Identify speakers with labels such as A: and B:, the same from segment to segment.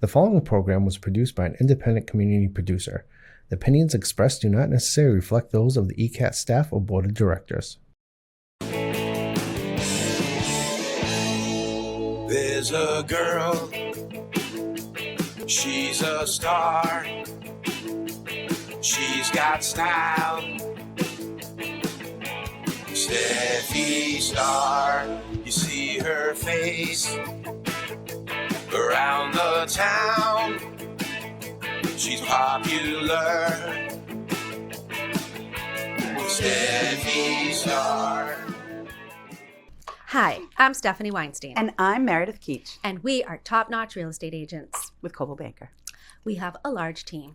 A: The following program was produced by an independent community producer. The opinions expressed do not necessarily reflect those of the ECAT staff or board of directors.
B: There's a girl, she's a star, she's got style, Steffi Star, you see her face around the town, she's popular, Steffi Star.
C: Hi, I'm Stephanie Weinstein.
D: And I'm Meredith Keach.
C: And we are top-notch real estate agents.
D: With Coldwell Banker.
C: We have a large team.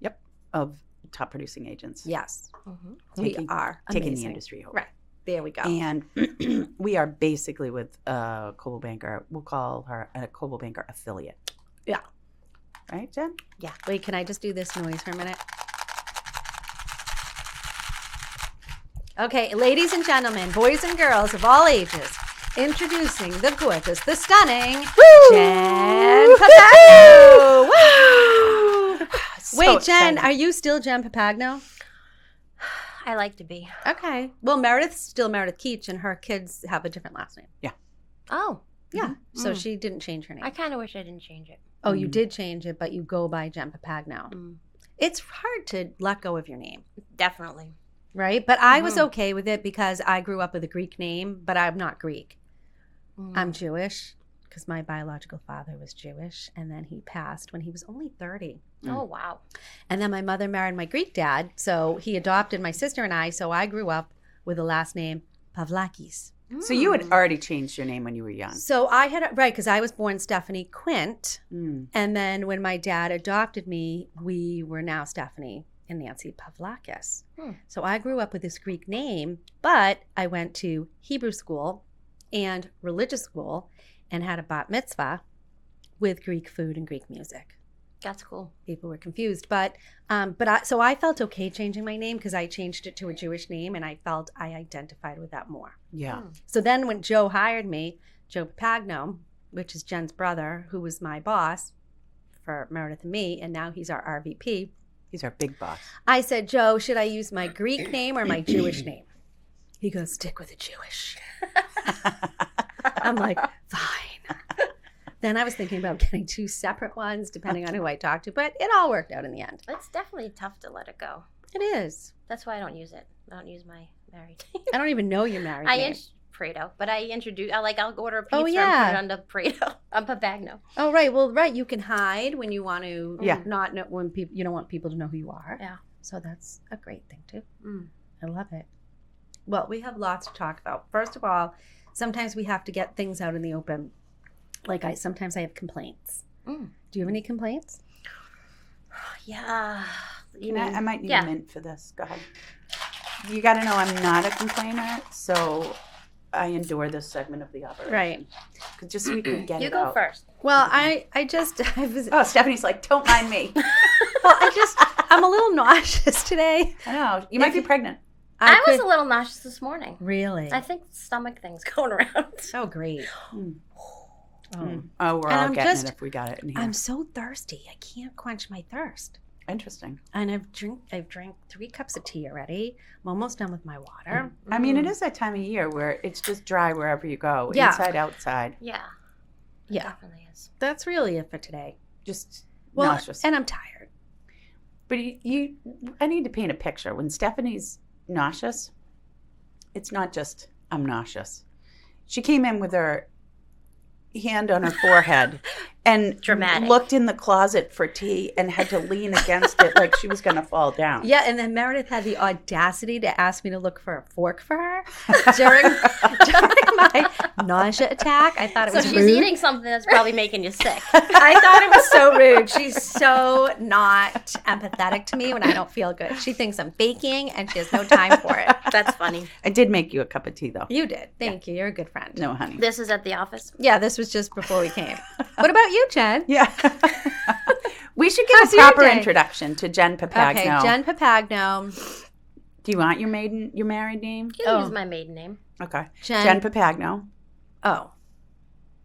D: Yep, of top producing agents.
C: Yes.
D: Mm-hmm.
C: We are
D: taking
C: amazing.
D: the industry over.
C: Right. There we go.
D: And we are basically with Coldwell Banker. We'll call her a Coldwell Banker affiliate.
C: Yeah.
D: Right, Jen?
C: Yeah. Wait, can I just do this noise for a minute? Okay, ladies and gentlemen, boys and girls of all ages, introducing the gorgeous, the stunning, Jenn Papagno. Woo! Wait, Jen, are you still Jenn Papagno?
E: I like to be.
C: Okay. Well, Meredith's still Meredith Keach, and her kids have a different last name.
D: Yeah.
E: Oh.
C: Yeah. So she didn't change her name.
E: I kind of wish I didn't change it.
C: Oh, you did change it, but you go by Jenn Papagno. It's hard to let go of your name.
E: Definitely.
C: Right? But I was okay with it because I grew up with a Greek name, but I'm not Greek. I'm Jewish because my biological father was Jewish, and then he passed when he was only 30.
E: Oh, wow.
C: And then my mother married my Greek dad, so he adopted my sister and I, so I grew up with the last name Pavlakis.
D: So you had already changed your name when you were young.
C: So I had, right, because I was born Stephanie Quint, and then when my dad adopted me, we were now Stephanie and Nancy Pavlakis. So I grew up with this Greek name, but I went to Hebrew school and religious school and had a bat mitzvah with Greek food and Greek music.
E: That's cool.
C: People were confused, so I felt okay changing my name because I changed it to a Jewish name and I felt I identified with that more.
D: Yeah.
C: So then when Joe hired me, Joe Papagno, which is Jen's brother, who was my boss for Meredith and me, and now he's our RVP.
D: He's our big boss.
C: I said, Joe, should I use my Greek name or my Jewish name? He goes, stick with the Jewish. I'm like, fine. Then I was thinking about getting two separate ones, depending on who I talked to, but it all worked out in the end.
E: It's definitely tough to let it go.
C: It is.
E: That's why I don't use it. I don't use my married name.
C: I don't even know you're married.
E: Prado, but I'll order a pizza
C: Oh, yeah.
E: and put it on the Prado. I'm Papagno.
C: Oh, right. Well, right. You can hide when you want to not know when people, you don't want people to know who you are.
E: Yeah.
C: So that's a great thing too. I love it. Well, we have lots to talk about. First of all, sometimes we have to get things out in the open. Like sometimes I have complaints. Do you have any complaints?
E: Yeah.
D: I might need a mint for this. Go ahead. You got to know I'm not a complainer, so I endure this segment of the operation.
C: Right.
D: Just so we can get
E: You
D: it
E: go
D: out.
E: first.
C: Well, I was.
D: Oh, Stephanie's like, don't mind me.
C: Well, I'm a little nauseous today.
D: I know. You might be pregnant.
E: I was a little nauseous this morning.
C: Really?
E: I think stomach things going around.
C: So great.
D: Oh, we're all getting it if we got it in here.
C: I'm so thirsty. I can't quench my thirst.
D: Interesting.
C: And I've drank 3 cups of tea already. I'm almost done with my water.
D: I mean, it is that time of year where it's just dry wherever you go.
C: Yeah.
D: Inside, outside.
E: Yeah.
C: Yeah.
E: It definitely is.
C: That's really it for today.
D: Just
C: Well,
D: nauseous.
C: and I'm tired.
D: But I need to paint a picture. When Stephanie's nauseous, it's not just, I'm nauseous. She came in with her hand on her forehead and
E: Dramatic.
D: Looked in the closet for tea and had to lean against it like she was going to fall down.
C: Yeah, and then Meredith had the audacity to ask me to look for a fork for her during my nausea attack. I thought it was
E: So she's
C: rude.
E: eating something that's probably making you sick.
C: I thought it was so rude. She's so not empathetic to me when I don't feel good. She thinks I'm baking and she has no time for it.
E: That's funny.
D: I did make you a cup of tea, though.
C: You did. Thank you. You're a good friend.
D: No, honey.
E: This is at the office.
C: Yeah, this was just before we came. What about you, Jen?
D: Yeah. We should give
C: How's
D: a
C: your
D: proper
C: day?
D: introduction to Jenn Papagno.
C: Okay, Jenn Papagno.
D: Do you want your married name?
E: You can use my maiden name.
D: Okay.
C: Jenn
D: Jenn Papagno.
C: Oh.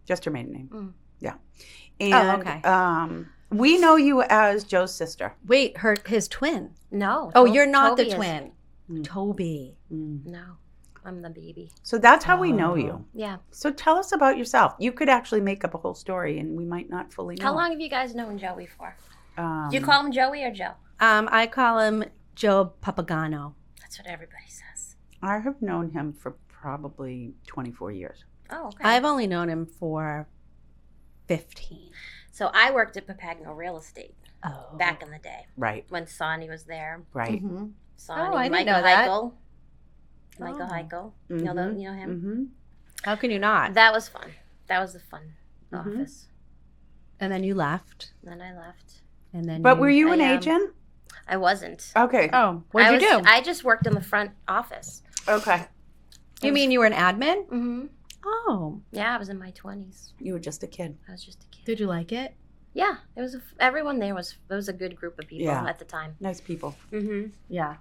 D: Just her maiden name. Yeah. And,
C: okay.
D: We know you as Joe's sister.
C: Wait, his twin.
E: No.
C: Oh, you're not
E: Toby
C: the
E: is-
C: twin.
D: Mm.
C: Toby.
E: No, I'm the baby.
D: So that's how we know
C: Oh.
D: you.
E: Yeah.
D: So tell us about yourself. You could actually make up a whole story, and we might not fully know.
E: How long have you guys known Joey for?
D: Um,
E: Do you call him Joey or Joe?
C: I call him Joe Papagno.
E: That's what everybody says.
D: I have known him for probably 24 years.
E: Oh, okay.
C: I've only known him for 15.
E: So I worked at Papagno Real Estate
C: Oh.
E: back in the day
D: Right,
E: when Sonny was there.
D: right.
C: Mm-hmm.
E: Sonny,
C: Oh, I didn't
E: Michael
C: know that.
E: Heichel. Michael
C: Oh.
E: Heichel.
D: Mhm.
E: You know him?
D: Mm-hmm.
C: How can you not?
E: That was fun. That was a fun
D: Mhm.
E: office.
C: And then you left.
E: Then I left.
C: And then
D: But were you an
E: I,
D: agent?
E: I wasn't.
D: Okay.
C: Oh, what'd you do?
E: I just worked in the front office.
D: Okay.
C: You mean you were an admin?
E: Mm-hmm.
C: Oh.
E: Yeah, I was in my 20s.
D: You were just a kid.
E: I was just a kid.
C: Did you like it?
E: Yeah, it was. Everyone there was. It was a good group of people
D: Yeah.
E: at the time.
D: Nice people.
E: Mm-hmm.
C: Yeah.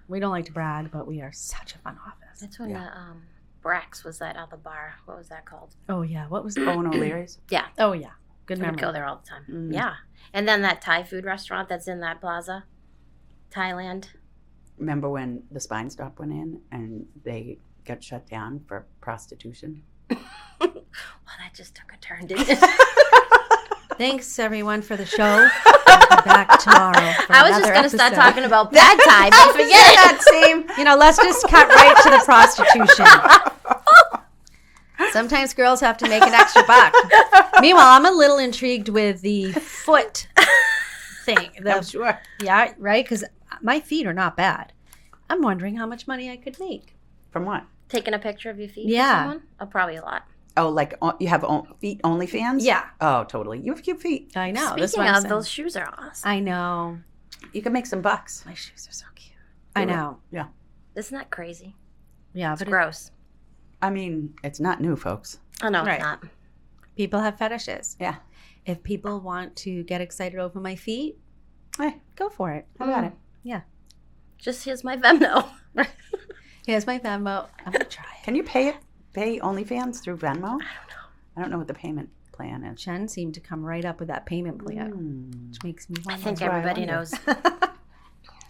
C: We don't like to brag, but we are such a fun office.
E: That's when
D: Yeah.
E: the Brax was that other bar. What was that called?
C: Oh, yeah. What was
D: Owen O'Leary's.
E: Yeah,
C: Oh, yeah. Good
E: I would
C: memory.
E: go there all the time.
D: Mm.
E: Yeah, and then that Thai food restaurant that's in that plaza, Thailand.
D: Remember when the Spine Stop went in and they got shut down for prostitution?
E: Well, that just took a turn, didn't it?
C: Thanks, everyone, for the show. We'll be back tomorrow. For
E: I was just
C: another
E: going to start
C: episode.
E: talking about bad time, but forget it.
D: That same.
C: You know, let's just cut right to the prostitution. Sometimes girls have to make an extra buck. Meanwhile, I'm a little intrigued with the foot thing.
D: I'm sure.
C: Yeah, right? Because my feet are not bad. I'm wondering how much money I could make.
D: From what?
E: Taking a picture of your feet
C: Yeah.
E: for someone? Oh, probably a lot.
D: Oh, like you have feet only fans?
C: Yeah.
D: Oh, totally. You have cute feet.
C: I know. that's
E: Speaking
C: what I'm
E: of,
C: saying.
E: those shoes are awesome.
C: I know.
D: You can make some bucks.
C: My shoes are so cute. I know.
D: Yeah.
E: Isn't that crazy?
C: Yeah,
E: It's
C: but
E: gross.
D: I mean, it's not new, folks.
E: Oh, no,
C: Right.
E: it's not.
C: people have fetishes.
D: Yeah.
C: If people want to get excited over my feet,
D: Hey,
C: go for it.
D: how about it?
E: Just here's my Venmo.
C: Here's my Venmo. I'm going to try it.
D: Can you pay OnlyFans through Venmo? I don't know what the payment plan is.
C: Jen seemed to come right up with that payment plan,
D: Hmm.
C: which makes me
E: I
C: wonder.
E: think
D: why I
E: everybody
D: wonder.
E: knows.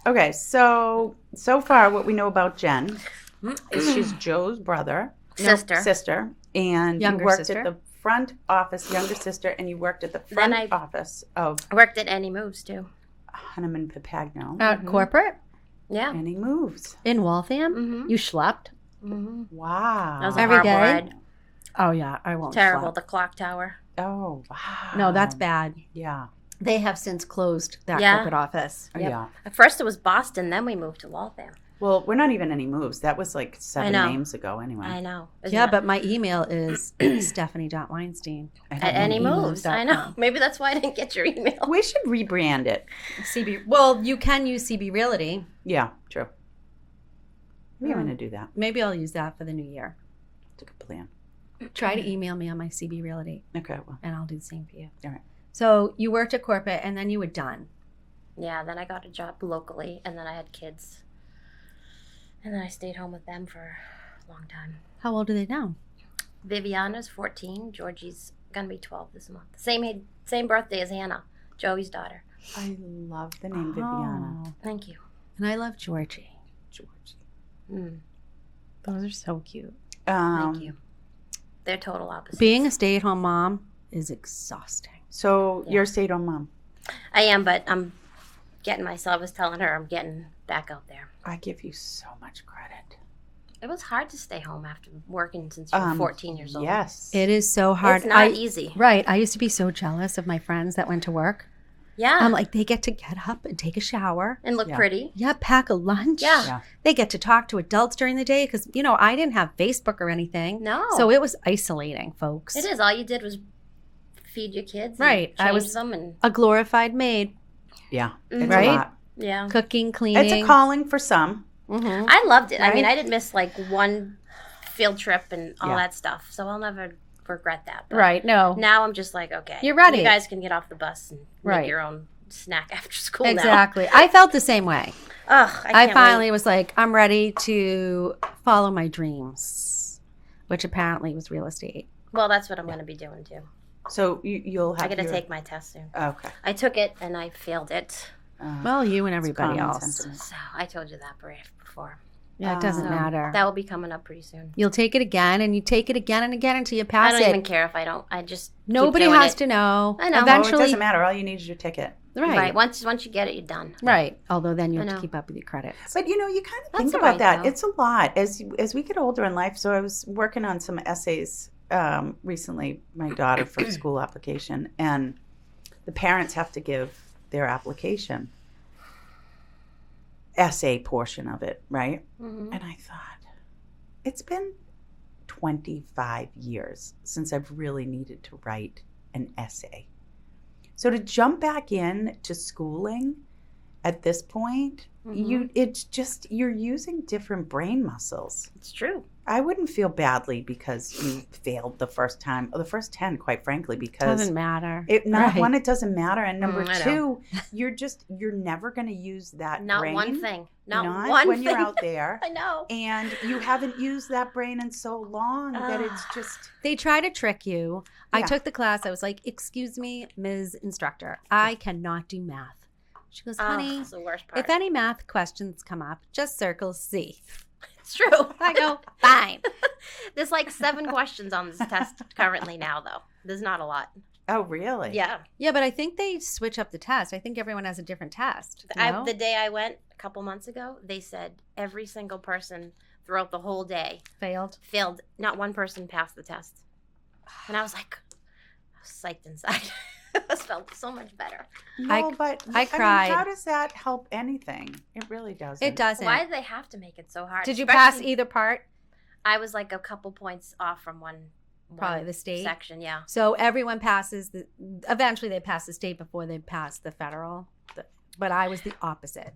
D: Okay, so far what we know about Jen is she's Joe's sister, and
C: Younger
D: you worked
C: sister.
D: at the front office, younger sister, and you worked at the front
E: I-
D: office of
E: I worked at Any Moves, too.
D: Hanneman Papagno.
C: Corporate
E: Yeah.
D: And he moves.
C: in Waltham?
E: Mm-hmm.
C: You schlepped?
E: Mm-hmm.
D: Wow.
E: That was a
C: Every
E: horrible
C: day?
E: ride.
C: Oh, yeah. I won't
E: Terrible.
C: schlep.
E: The clock tower.
D: Oh, wow.
C: No, that's bad.
D: Yeah.
C: They have since closed that
E: Yeah.
C: corporate office.
E: Yep.
D: Yeah.
E: At first it was Boston, then we moved to Waltham.
D: Well, we're not even any moves. That was like 7
E: know.
D: names ago anyway.
E: I know. Isn't
C: Yeah,
E: it?
C: but my email is Stephanie.Weinstein.
D: I don't
E: At
D: know.
E: Any
C: emails
E: Moves. I
C: dot
E: know.
C: com.
E: Maybe that's why I didn't get your email.
D: We should rebrand it.
C: CB. Well, you can use CB Realty.
D: Yeah, true. Maybe I'm
C: Hmm.
D: going to do that.
C: Maybe I'll use that for the new year.
D: It's a good plan.
C: Try to email me on my CB Realty,
D: Okay, well,
C: and I'll do the same for you.
D: all right.
C: So you worked at corporate, and then you were done.
E: Yeah, then I got a job locally, and then I had kids. And then I stayed home with them for a long time.
C: How old are they now?
E: Viviana's 14. Georgie's going to be 12 this month. Same birthday as Hannah, Joey's daughter.
D: I love the name Viviana.
C: Oh,
E: Thank you.
C: and I love Georgie.
D: George.
E: Mm,
C: Those are so cute.
E: thank you. They're total opposites.
C: Being a stay-at-home mom is exhausting.
D: So
E: Yeah.
D: you're a stay-at-home mom.
E: I am, but I'm getting myself. I was telling her I'm getting back out there.
D: I give you so much credit.
E: It was hard to stay home after working since you were 14 years old.
D: Yes.
C: It is so hard.
E: It's not easy.
C: Right. I used to be so jealous of my friends that went to work.
E: Yeah.
C: I'm like, they get to get up and take a shower.
E: and look
D: Yeah.
E: pretty.
C: Yeah, pack a lunch.
E: Yeah.
D: Yeah.
C: They get to talk to adults during the day because, I didn't have Facebook or anything.
E: No.
C: So it was isolating, folks.
E: It is. All you did was feed your kids. And
C: Right. I
E: change
C: was-
E: them and
C: A glorified maid,
D: Yeah.
E: Mhm.
D: It's
C: Right?
D: a lot.
E: yeah.
C: cooking, cleaning.
D: It's a calling for some.
C: Mhm.
E: I loved it. I mean,
D: Right?
E: I didn't miss like one field trip and all
D: Yeah.
E: that stuff. So I'll never regret that. But
C: Right. No.
E: now I'm just like, okay,
C: You're ready.
E: You guys can get off the bus and
C: Right.
E: make your own snack after school now.
C: Exactly. I felt the same way.
E: Ugh,
C: I
E: can't
C: finally
E: wait.
C: was like, I'm ready to follow my dreams, which apparently was real estate.
E: Well, that's what I'm going to be doing too.
D: So you'll have.
E: I got to take my test soon.
D: Okay.
E: I took it and I failed it.
C: Well, you and everybody
D: common
C: else.
D: sense.
E: So I told you that before.
C: Yeah, it doesn't
E: So
C: matter.
E: that will be coming up pretty soon.
C: You'll take it again, and you take it again and again until you pass
E: I
C: it.
E: don't even care if I don't. I just keep
C: Nobody
E: doing
C: has
E: it.
C: to know.
E: I know.
D: Well, it
C: Eventually,
D: doesn't matter. All you need is your ticket.
C: right.
E: Once you get it, you're done.
C: Right. Although then you
E: I
C: have to
E: know.
C: keep up with your credits.
D: But you kind of
E: That's
D: think
E: all
D: about
E: right,
D: that.
E: though.
D: It's a lot as we get older in life. So I was working on some essays recently, my daughter for school application, and the parents have to give their application essay portion of it, right?
E: Mm-hmm.
D: And I thought, it's been 25 years since I've really needed to write an essay. So to jump back in to schooling at this point, you're using different brain muscles.
E: It's true.
D: I wouldn't feel badly because you failed the first time, or the first 10, quite frankly, because
C: Doesn't matter.
D: one, it doesn't matter, and number
E: I know.
D: two, you're never going to use that
E: Not
D: brain.
E: one thing. Not one
D: when
E: thing.
D: you're out there.
E: I know.
D: And you haven't used that brain in so long that it's just.
C: They try to trick you. I
D: Yeah.
C: took the class. I was like, "Excuse me, Ms. Instructor, I cannot do math." She goes, "Honey,
E: That's the worst part.
C: if any math questions come up, just circle C."
E: It's true.
C: I go, "Fine."
E: There's like 7 questions on this test currently now, though. There's not a lot.
D: Oh, really?
E: Yeah.
C: Yeah, but I think they switch up the test. I think everyone has a different test. No?
E: The day I went a couple months ago, they said every single person throughout the whole day
C: Failed.
E: failed. Not one person passed the test. And I was like, I was psyched inside. It felt so much better.
D: No, but
C: I cried.
D: Mean, how does that help anything? It really doesn't.
C: It doesn't.
E: Why do they have to make it so hard?
C: Did you pass
E: Especially-
C: either part?
E: I was like a couple points off from one
C: Probably the state
E: section, yeah.
C: So everyone passes eventually they pass the state before they pass the federal. But I was the opposite.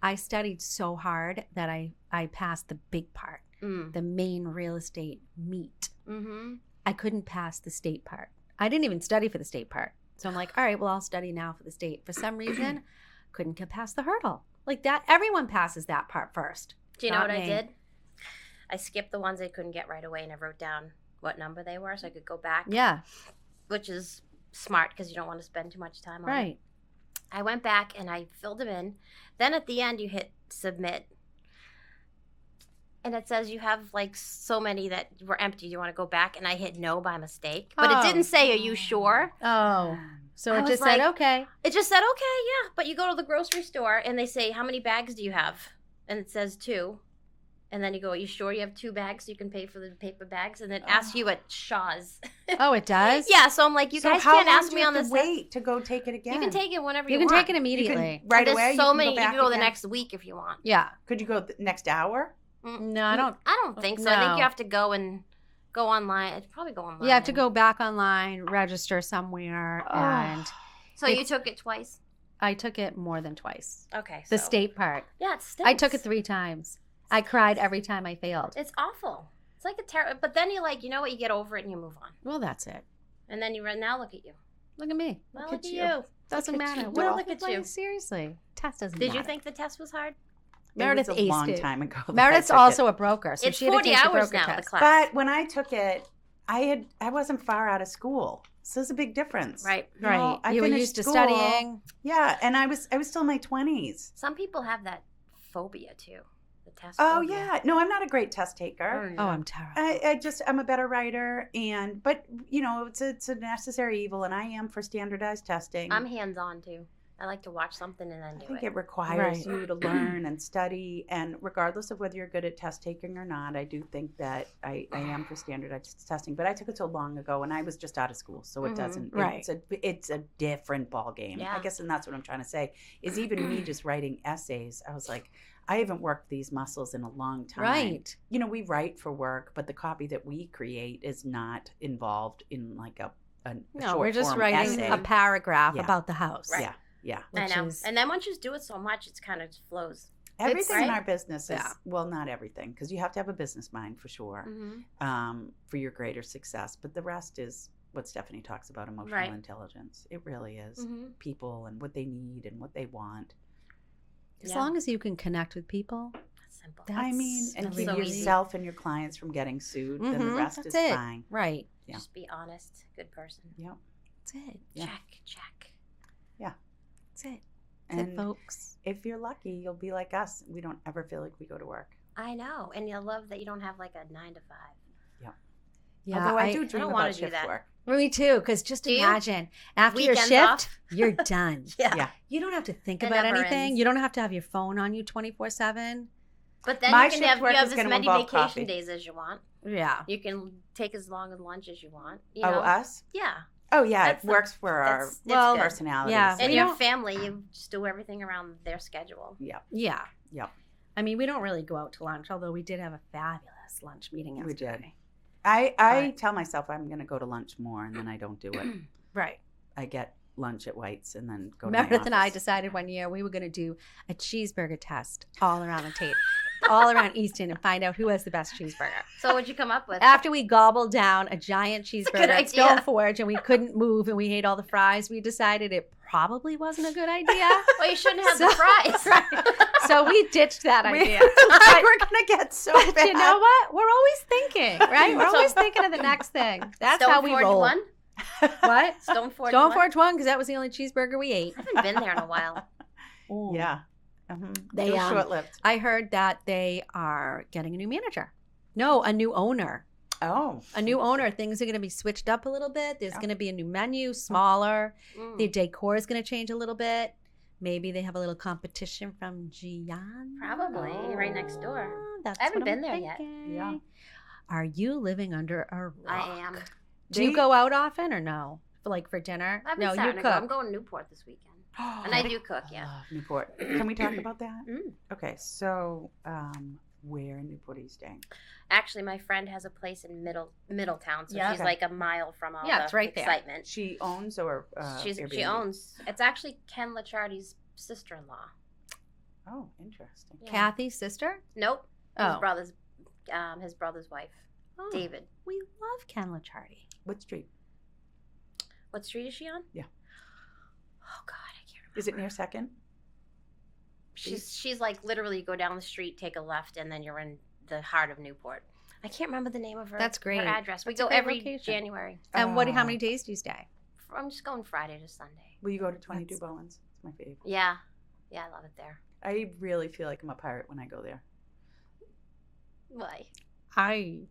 C: I studied so hard that I passed the big part, the main real estate meat.
E: Mm-hmm.
C: I couldn't pass the state part. I didn't even study for the state part. So I'm like, all right, well, I'll study now for the state. For some reason, couldn't get past the hurdle. Like that, everyone passes that part first.
E: Do you know
C: Not
E: what
C: me.
E: I did? I skipped the ones I couldn't get right away, and I wrote down what number they were so I could go back.
C: Yeah,
E: Which is smart because you don't want to spend too much time on it.
C: right.
E: I went back and I filled them in. Then at the end, you hit submit. And it says you have like so many that were empty. Do you want to go back? And I hit no by mistake. But
C: Oh.
E: it didn't say, are you sure?
C: Oh, so
E: I
C: it
E: was
C: just said,
E: like-
C: okay.
E: It just said, okay, yeah. But you go to the grocery store and they say, how many bags do you have? And it says 2. And then you go, are you sure you have 2 bags so you can pay for the paper bags? And it asks you at Shaw's.
C: Oh, it does?
E: Yeah, so I'm like, you
D: So
E: guys
D: how
E: can't
D: long
E: ask
D: do
E: me
D: you
E: on
D: have
E: this
D: to wait to go take it again.
E: You can take it whenever
C: You
E: you
C: can
E: want.
C: take it
D: You can-
C: immediately.
D: right
E: There's
D: away.
E: so
D: you can
E: many.
D: Go back
E: You can go the
D: again?
E: next week if you want.
C: Yeah.
D: Could you go the next hour?
C: No, I don't.
E: I don't think so. I think
C: No.
E: you have to go online. I'd probably go online.
C: You have to go back online, register somewhere, and
E: So you took it twice?
C: I took it more than twice.
E: Okay.
C: The
E: so-
C: state part.
E: Yeah, it stinks.
C: I took it 3 times. I cried every time I failed.
E: It's awful. It's like a terrible. But then you're like, you know what? You get over it and you move on.
C: Well, that's it.
E: And then now look at you.
C: Look at me.
E: Well,
D: Look
E: look
D: at
E: at
D: you.
E: you.
C: Doesn't
D: Look at
C: matter.
D: you.
C: Well,
E: Look at
C: like,
E: you.
C: Seriously, test doesn't
E: Did
C: matter.
E: you think the test was hard?
C: Meredith
D: it was a long
C: aced it.
D: time ago. that I
C: Meredith's
D: took it.
C: also a broker, so
E: It's
C: she had to
E: 40
C: take the
E: hours
C: broker
E: now, the
C: test.
E: class.
D: But when I took it, I wasn't far out of school, so there's a big difference.
E: Right.
D: You know,
C: Right.
D: I
C: You were
D: finished
C: used to
D: school.
C: studying.
D: Yeah, and I was still in my 20s.
E: Some people have that phobia too. The test
D: Oh
E: phobia.
D: yeah, no, I'm not a great test taker.
C: Oh, I'm terrible.
D: I'm a better writer, but you know, it's a necessary evil, and I am for standardized testing.
E: I'm hands-on too. I like to watch something and then
D: I
E: do
D: think
E: it.
D: it requires
C: Right.
D: you to learn and study, and regardless of whether you're good at test taking or not, I do think that I am for standardized testing. But I took it so long ago, and I was just out of school, so it
E: Mhm.
D: doesn't.
C: Right.
D: It's a different ball game.
E: Yeah.
D: I guess, and that's what I'm trying to say. Is even me just writing essays, I was like, I haven't worked these muscles in a long time.
C: Right.
D: You know, we write for work, but the copy that we create is not involved in like a
C: No, we're just
D: short-form
C: writing
D: essay.
C: a paragraph
D: Yeah.
C: about the house.
E: Right.
D: Yeah. Yeah.
E: I
C: which
E: know.
C: is-
E: And then once you do it so much, it's kind of just flows.
D: Everything in
E: right.
D: our business is,
C: Yeah.
D: well, not everything, because you have to have a business mind for sure, for your greater success. But the rest is what Stephanie talks about, emotional
E: Right.
D: intelligence. It really is.
E: Mhm.
D: People and what they need and what they want.
C: As
E: Yeah.
C: long as you can connect with people,
E: simple.
D: I mean, and
C: That's
D: keep
E: so easy.
D: yourself and your clients from getting sued, then the
C: Mhm,
D: rest
C: that's
D: is
C: it.
D: fine.
C: Right.
D: Yeah.
E: Just be honest, good person.
D: Yep.
C: That's it.
D: Yeah.
E: Check.
C: That's it. That's
D: And
C: it, folks.
D: if you're lucky, you'll be like us. We don't ever feel like we go to work.
E: I know, and you'll love that you don't have like a 9 to 5.
C: Yeah,
D: Although I do dream
E: don't
D: about
E: wanna do
D: shift
E: that.
D: work.
C: Me too, because just
E: Do you?
C: imagine after your
E: Weekends
C: shift,
E: off?
C: you're done.
D: Yeah.
C: You don't have to think
E: It
C: about
E: never
C: anything.
E: ends.
C: You don't have to have your phone on you 24/7.
E: But then
D: My
E: you can
D: shift
E: have
D: work
E: you have
D: is
E: as
D: gonna
E: many
D: involve
E: vacation
D: coffee.
E: days as you want.
C: Yeah.
E: You can take as long a lunch as you want. You
D: Oh,
E: know?
D: us?
E: Yeah.
D: Oh, yeah.
E: That's
D: It
E: the-
D: works for our
E: It's
C: Well,
E: good.
D: personalities.
C: yeah.
E: And
C: We
E: your
C: don't-
E: family, you just do everything around their schedule.
D: Yeah.
C: Yeah.
D: Yep.
C: I mean, we don't really go out to lunch, although we did have a fabulous lunch meeting
D: We did.
C: yesterday.
D: I
C: But-
D: tell myself I'm going to go to lunch more, and then I don't do it.
C: Right.
D: I get lunch at White's and then go to
C: Meredith
D: my
C: and I
D: office.
C: decided one year we were going to do a cheeseburger test all around the tape, all around Easton, and find out who has the best cheeseburger.
E: So what'd you come up with?
C: After we gobbled down a giant
E: good
C: cheeseburger at
E: idea.
C: Stoneforge and we couldn't move and we ate all the fries, we decided it probably wasn't a good idea.
E: Well, you shouldn't have the
C: So-
E: fries.
C: So we ditched that idea.
D: We're going to get so
C: But
D: bad.
C: you know what? We're always thinking, right? We're
E: So-
C: always thinking of the next thing. That's how we
E: Stoneforge
C: roll.
E: one?
C: What?
E: Stoneforge one?
C: Stoneforge one, because that was the only cheeseburger we ate.
E: I haven't been there in a while.
D: Yeah. Mhm.
C: They,
D: It was
C: um,
D: short-lived.
C: I heard that they are getting a new manager. No, a new owner.
D: Oh.
C: A new owner. Things are going to be switched up a little bit. There's
D: Yeah.
C: going to be a new menu, smaller.
E: Mm.
C: The decor is going to change a little bit. Maybe they have a little competition from Gian.
E: Probably right next door.
C: That's
E: I haven't
C: what I'm
E: been there yet.
C: thinking.
D: Yeah.
C: Are you living under a rock?
E: I am.
C: Do you
D: They-
C: go out often or no? For dinner?
E: I've been
C: No, you
E: starting to go. I'm
C: cook.
E: going to Newport this weekend. And I do cook, yeah.
D: Love Newport. Can we talk about that?
E: Mm.
D: Okay, so where in Newport are you staying?
E: Actually, my friend has a place in Middletown, so
C: Yeah.
E: she's
D: Okay.
E: like a mile from all
C: Yeah,
E: the
C: it's right there.
E: excitement.
D: She owns or
E: She
D: Airbnb?
E: owns. It's actually Ken Lichardi's sister-in-law.
D: Oh, interesting.
E: Yeah.
C: Kathy's sister?
E: Nope.
C: Oh.
E: His brother's wife,
C: Oh,
E: David.
C: We love Ken Lichardi.
D: What street?
E: What street is she on?
D: Yeah.
E: Oh God, I can't remember.
D: Is it near Second?
E: She's like literally you go down the street, take a left, and then you're in the heart of Newport. I can't remember the name of her.
C: That's great.
E: Her address. We
C: That's a
E: go
C: great
E: every
C: location.
E: January.
C: And how
D: Oh.
C: many days do you stay?
E: I'm just going Friday to Sunday.
D: Will you go to 22
C: That's-
D: Bowens? It's my favorite.
E: Yeah, I love it there.
D: I really feel like I'm a pirate when I go there.
E: Why?
C: I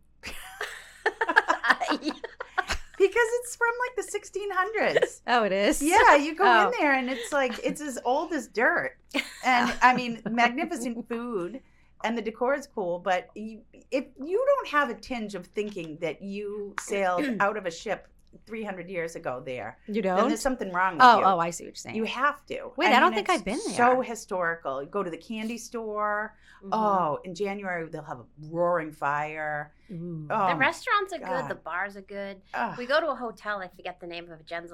D: Because it's from like the 1600s.
C: Oh, it is?
D: Yeah, you go
C: Oh.
D: in there and it's like it's as old as dirt. And I mean, magnificent food and the decor is cool, but if you don't have a tinge of thinking that you sailed out of a ship 300 years ago there,
C: You
D: then
C: don't?
D: there's something wrong with you.
C: Oh, I see what you're saying.
D: You have to.
C: Wait, I don't
D: mean,
C: think I've
D: it's
C: been
D: So
C: there.
D: historical. You go to the candy store.
E: Mhm.
D: Oh, in January they'll have a roaring fire.
C: Ooh.
D: Oh,
E: The restaurants are
D: God.
E: good. The bars are good.
D: ugh.
E: We go to a hotel. I forget the name of it. Jen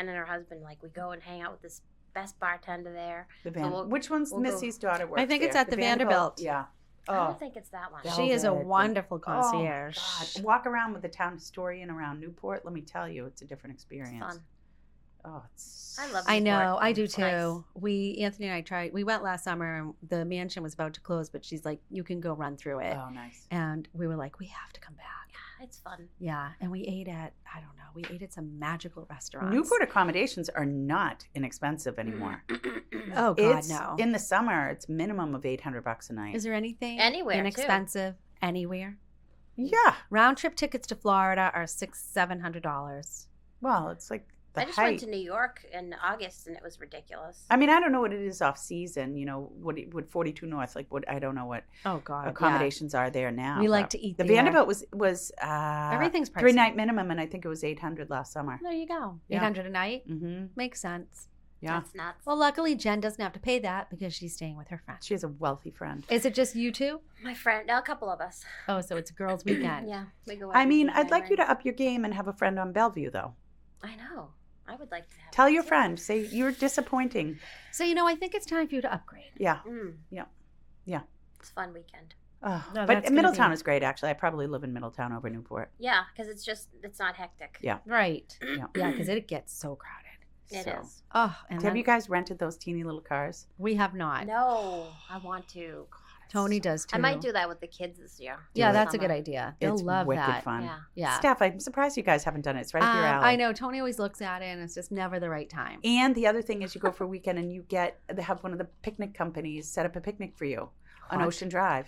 E: and her husband, like, we go and hang out with this best bartender there.
D: The
E: So we'll-
D: Which one's
E: we'll go-
D: Missy's daughter works
C: I think it's
D: there?
C: at the Vanderbilt.
D: Yeah.
E: I
D: Oh,
E: don't think it's that one.
D: That-
C: She is a
D: Velvet.
C: wonderful
D: oh,
C: concierge.
D: God. Walk around with the town historian around Newport. Let me tell you, it's a different
E: It's
D: experience.
E: fun.
D: Oh, it's.
E: I love
C: I know,
E: Newport.
C: I do
E: It's
C: too.
E: nice.
C: Anthony and I tried. We went last summer, and the mansion was about to close, but she's like, "You can go run through it."
D: Oh, nice.
C: And we were like, "We have to come back."
E: It's fun.
C: Yeah, and we ate at we ate at some magical restaurants.
D: Newport accommodations are not inexpensive anymore.
C: Oh God,
D: It's
C: no.
D: in the summer. It's minimum of $800 a night.
C: Is there anything
E: Anywhere, too.
C: inexpensive anywhere?
D: Yeah.
C: Round trip tickets to Florida are $600-700.
D: Well, it's like the
E: I just
D: height.
E: went to New York in August and it was ridiculous.
D: I mean, I don't know what it is off season. You know, what 42 North, like what I don't know what
C: Oh God,
D: accommodations are there now.
C: We like
D: but
C: to eat
D: The
C: there.
D: Vanderbilt was
C: Everything's pricey.
D: 3-night minimum, and I think it was $800 last summer.
C: There you go.
D: Yeah.
C: $800 a night
D: Mm-hmm.
C: makes sense.
D: Yeah,
E: That's nuts.
C: Well, luckily Jen doesn't have to pay that because she's staying with her friend.
D: she has a wealthy friend.
C: Is it just you two?
E: My friend, a couple of us.
C: Oh, so it's a girls' weekend.
E: Yeah, we go.
D: I
E: every
D: mean, I'd like you
E: January.
D: to up your game and have a friend on Bellevue, though.
E: I know. I would like to have.
D: Tell
E: that,
D: your
E: too.
D: friend, say you're disappointing.
C: So I think it's time for you to upgrade.
D: Yeah.
E: Mm.
D: Yeah. Yeah.
E: It's a fun weekend.
D: Oh,
C: No,
D: but
C: that's gonna
D: Middletown
C: be-
D: is great, actually. I probably live in Middletown over Newport.
E: Yeah, because it's not hectic.
D: Yeah.
C: Right.
D: Yeah.
C: Yeah, because it gets so crowded.
E: It
D: So-
E: is.
C: Oh, and
D: Have
C: then
D: you guys rented those teeny little cars?
C: we have not.
E: No, I want to.
D: God, I
C: Tony does too.
E: I might do that with the kids this year.
C: Yeah,
E: this
C: that's a
E: summer.
C: good idea. They'll
D: It's
C: love
D: wicked
C: that.
D: fun.
E: Yeah.
C: Yeah.
D: Steph, I'm surprised you guys haven't done it. It's right up your alley.
C: I know. Tony always looks at it, and it's just never the right time.
D: And the other thing is you go for a weekend and they have one of the picnic companies set up a picnic for you on
C: What?
D: Ocean Drive.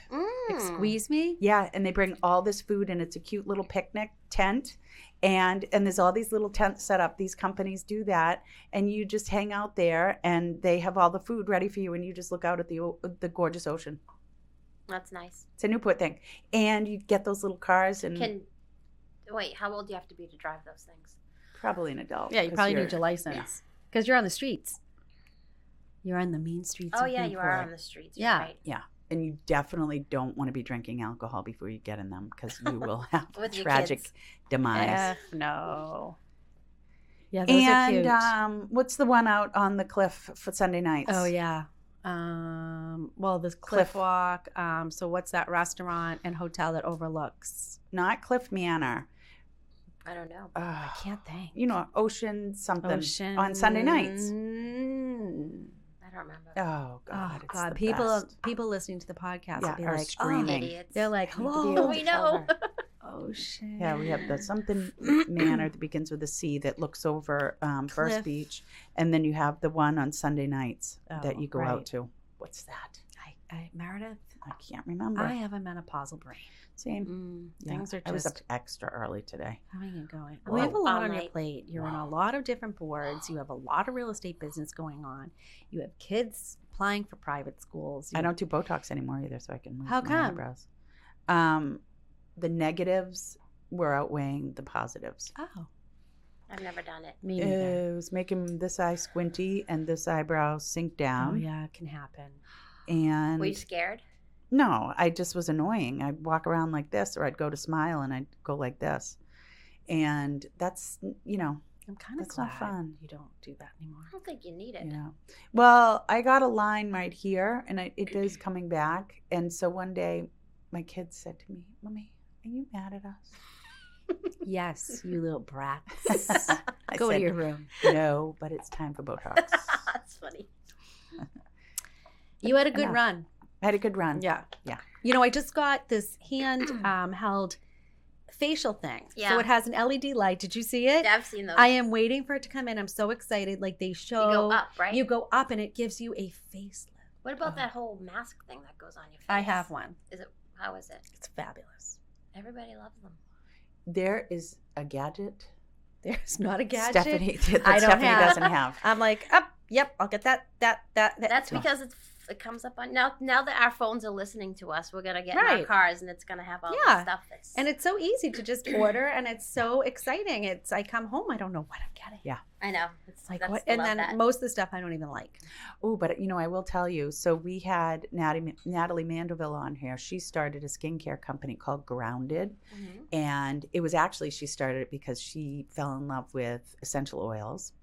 C: Squeeze me?
D: Yeah, and they bring all this food and it's a cute little picnic tent. And there's all these little tents set up. These companies do that, and you just hang out there, and they have all the food ready for you, and you just look out at the gorgeous ocean.
E: That's nice.
D: It's a Newport thing, and you get those little cars, and
E: Wait, how old do you have to be to drive those things?
D: probably an adult.
C: Yeah, you
D: 'cause
C: probably
D: you're-
C: need your license because you're on the streets. You're on the mean streets.
E: Oh
C: of
E: yeah, you are
C: Newport.
E: on the streets.
C: Yeah.
E: You're right.
D: Yeah, and you definitely don't want to be drinking alcohol before you get in them because you will have
E: With your
D: tragic
E: kids.
D: demise.
C: No. Yeah, those are cute.
D: And what's the one out on the cliff for Sunday nights?
C: Oh yeah. Well, this
D: Cliff.
C: cliff walk. So what's that restaurant and hotel that overlooks?
D: Not Cliff Manor.
E: I don't know.
C: I can't think.
D: You know, Ocean something
C: Ocean
D: on Sunday nights.
E: I don't remember.
D: Oh God!
C: Oh
D: it's
C: God!
D: the
C: People
D: best.
C: listening to the podcast
D: Yeah,
C: will be
D: are
C: like,
D: screaming.
E: Idiots.
C: they're like,
D: I need to be
C: hello.
D: able
E: We
D: to
E: know.
D: tell her.
C: Ocean.
D: Yeah, we have the something manor that begins with a C that looks over First
C: Cliff.
D: Beach, and then you have the one on Sunday nights that
C: Oh,
D: you go
C: right.
D: out to. What's that?
C: Meredith,
D: I can't remember.
C: I have a menopausal brain.
D: Same. Yeah,
C: Things are
D: I was up
C: just
D: extra early today.
C: coming and going.
E: Whoa.
C: We have a lot
E: All
C: on your
E: night.
C: plate. You're on a lot of different boards. You have a lot of real estate business going on. You have kids applying for private schools.
D: I don't do Botox anymore either, so I can move
C: How
D: my
C: come?
D: eyebrows. The negatives were outweighing the positives.
C: Oh,
E: I've never done it.
C: me neither.
D: It was making this eye squinty and this eyebrow sink
C: Oh
D: down.
C: yeah, it can happen.
D: And
E: Were you scared?
D: no, I just was annoying. I'd walk around like this, or I'd go to smile and I'd go like this. And that's,
C: I'm kind of
D: That's not
C: glad
D: fun.
C: you don't do that anymore.
E: I don't think you need it.
D: Well, I got a line right here, and it is coming back. And so one day, my kids said to me, "Mommy, are you mad at us?"
C: Yes, you little brats.
D: I
C: Go to
D: said,
C: your room.
D: No, but it's time for Botox.
E: That's funny.
C: You had a good
D: Enough.
C: run.
D: I had a good run.
C: Yeah.
D: Yeah.
C: You know, I just got this hand held facial thing.
E: Yeah.
C: So it has an LED light. Did you see it?
E: Yeah, I've seen those.
C: I am waiting for it to come in. I'm so excited. Like they show
E: You go up, right?
C: You go up and it gives you a facelift.
E: What about that whole mask thing that goes on your face?
C: I have one.
E: How is it?
C: It's fabulous.
E: Everybody loves them.
D: There is a gadget
C: There's not a gadget.
D: Stephanie that
C: I don't
D: Stephanie
C: have.
D: doesn't have.
C: I'm like, yep, I'll get that.
E: That's because it comes up on now that our phones are listening to us, we're gonna get in our
C: Right.
E: cars and it's gonna have all
C: Yeah.
E: the stuff that's
C: And it's so easy to just order, and it's so exciting. I come home, I don't know what I'm getting.
D: Yeah.
E: I know. It's
C: Like
E: that's,
C: what?
E: I
C: And
E: love
C: then
E: that.
C: most of the stuff I don't even like.
D: Oh, but I will tell you. So we had Natalie Mandeville on here. She started a skincare company called Grounded.
E: Mhm.
D: And it was actually, she started it because she fell in love with essential oils.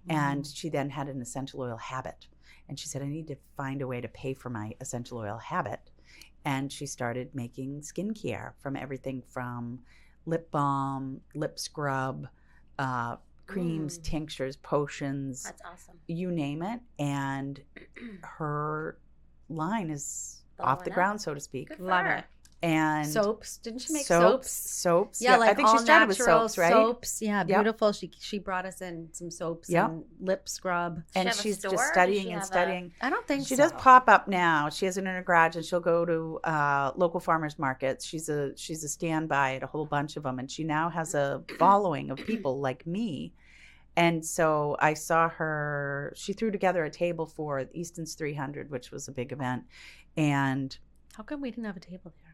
D: And she then had an essential oil habit. And she said, I need to find a way to pay for my essential oil habit. And she started making skincare from everything from lip balm, lip scrub, creams, tinctures, potions,
E: That's awesome.
D: you name it. And her line is
E: Blowing
D: off the
E: up.
D: ground, so to speak.
E: Good for
C: Love
E: her.
C: it.
D: And
C: Soaps? Didn't she make
D: soaps?
C: soaps?
D: Soaps.
C: Yeah, like
D: I think
C: all
D: she started with
C: natural
D: soaps, right?
C: Soaps, yeah,
D: Yep.
C: beautiful. She brought us in some soaps
D: Yep.
C: and lip scrub.
D: And
E: have a
D: she's
E: store?
D: just
E: Does
D: studying
E: she
D: and
E: have a-
D: studying.
C: I don't think
D: She
C: so.
D: does pop up now. She has it in her garage, and she'll go to local farmers markets. She's a standby at a whole bunch of them, and she now has a following of people like me. And so I saw her. She threw together a table for Easton's 300, which was a big event, and
C: How come we didn't have a table there?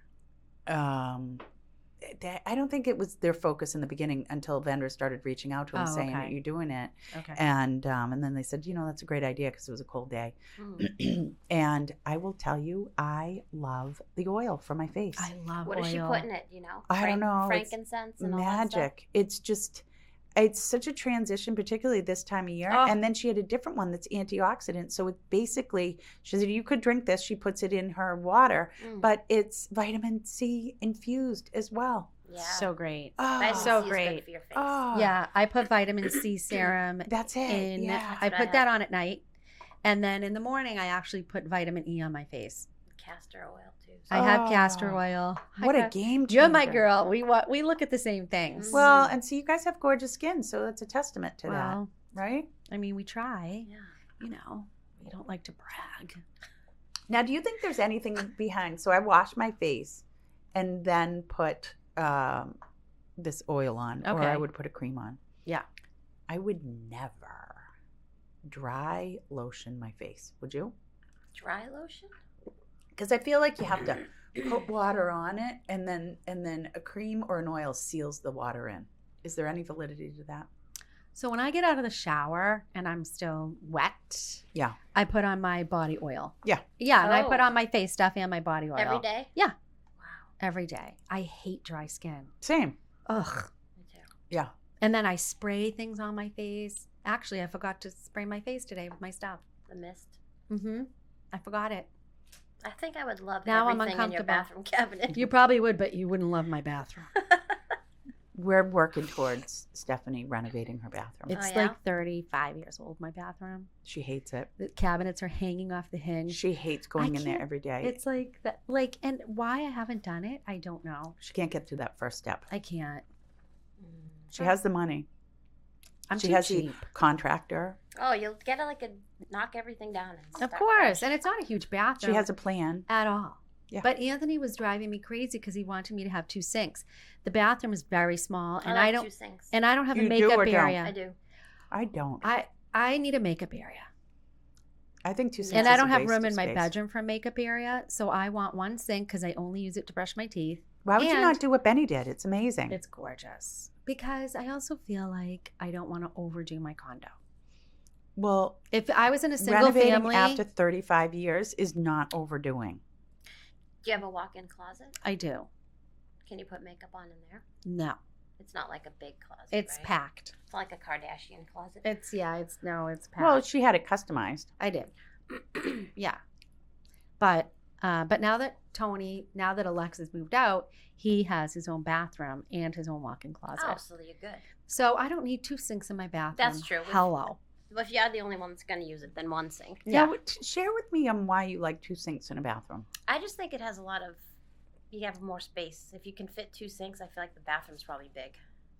D: I don't think it was their focus in the beginning until vendors started reaching out to them
C: Oh,
D: saying,
C: okay.
D: "Are you doing it?"
C: Okay.
D: And then they said, that's a great idea because it was a cold day.
E: Mm.
D: And I will tell you, I love the oil for my face.
C: I love
E: What
C: oil.
E: is she putting it? You know,
D: I don't know. It's
E: Frankincense and all that stuff?
D: magic. It's such a transition, particularly this time of year.
C: Oh.
D: And then she had a different one that's antioxidant. So it basically, she said, you could drink this. She puts it in her water,
E: Mm.
D: but it's vitamin C infused as well.
E: Yeah.
C: So great.
E: Vitamin
C: so
E: C is
C: great.
E: Good for your face.
D: Oh,
C: Yeah, I put vitamin C serum
D: that's it.
C: in.
D: Yeah.
C: I
E: what I
C: put
E: have.
C: that on at night, and then in the morning I actually put vitamin E on my face.
E: castor oil too.
C: I have castor oil.
D: What a game changer.
C: You're my girl. We look at the same things.
D: Well, and so you guys have gorgeous skin, so that's a testament to
C: Well,
D: that, right?
C: I mean, we try.
E: Yeah.
C: You know, we don't like to brag.
D: Now, do you think there's anything behind? So I wash my face and then put this oil on, or
C: Okay.
D: I would put a cream on.
C: Yeah.
D: I would never dry lotion my face. Would you?
E: Dry lotion?
D: Because I feel like you have to put water on it, and then a cream or an oil seals the water in. Is there any validity to that?
C: So when I get out of the shower and I'm still wet,
D: Yeah.
C: I put on my body oil.
D: Yeah.
C: Yeah, and I
E: Oh.
C: put on my face stuff and my body oil.
E: Every day?
C: Yeah.
E: Wow.
C: Every day. I hate dry skin.
D: Same.
C: Ugh.
E: Me too.
D: Yeah.
C: And then I spray things on my face. Actually, I forgot to spray my face today with my stuff.
E: The mist.
C: Mm-hmm. I forgot it.
E: I think I would love
C: Now I'm
E: everything in your
C: uncomfortable.
E: bathroom cabinet.
C: You probably would, but you wouldn't love my bathroom.
D: We're working towards Stephanie renovating her bathroom.
C: It's
E: yeah?
C: like 35 years old, my bathroom.
D: She hates it.
C: The cabinets are hanging off the hinge.
D: She hates going in there
C: can't-
D: every day.
C: It's like that, like, and why I haven't done it, I don't know.
D: She can't get to that first step.
C: I can't.
D: She has the money.
C: I'm
D: She
C: too
D: has
C: cheap.
D: the contractor.
E: Oh, you'll get knock everything down. And
C: Of
E: start
C: course,
E: fresh.
C: and it's not a huge bathroom.
D: She has a plan.
C: at all.
D: Yeah.
C: But Anthony was driving me crazy because he wanted me to have 2 sinks. The bathroom is very small, and
E: I
C: I
E: like
C: don't,
E: 2 sinks.
C: and I don't have
D: You
C: a
D: do or
C: makeup
D: don't?
C: area.
E: I do.
D: I don't.
C: I need a makeup area,
D: I think 2 sinks
C: and
D: is
C: I
D: a
C: don't have
D: waste
C: room
D: of
C: in my
D: space.
C: bedroom for a makeup area. So I want 1 sink because I only use it to brush my teeth.
D: Why would you
C: And-
D: not do what Benny did? It's amazing.
C: It's gorgeous because I also feel like I don't want to overdo my condo.
D: Well,
C: If I was in a single
D: renovating
C: family,
D: after 35 years is not overdoing.
E: Do you have a walk-in closet?
C: I do.
E: Can you put makeup on in there?
C: No,
E: It's not like a big closet.
C: it's
E: right?
C: packed.
E: It's not like a Kardashian closet.
C: It's packed.
D: Well, she had it customized.
C: I did. Yeah. But now that Alexis moved out, he has his own bathroom and his own walk-in closet.
E: Oh, so you're good.
C: So I don't need 2 sinks in my bathroom.
E: That's true.
C: Hello.
E: Well, if you're the only one that's going to use it, then 1 sink.
C: Yeah.
D: Now, share with me on why you like 2 sinks in a bathroom.
E: I just think it has a lot of. You have more space. If you can fit 2 sinks, I feel like the bathroom's probably big.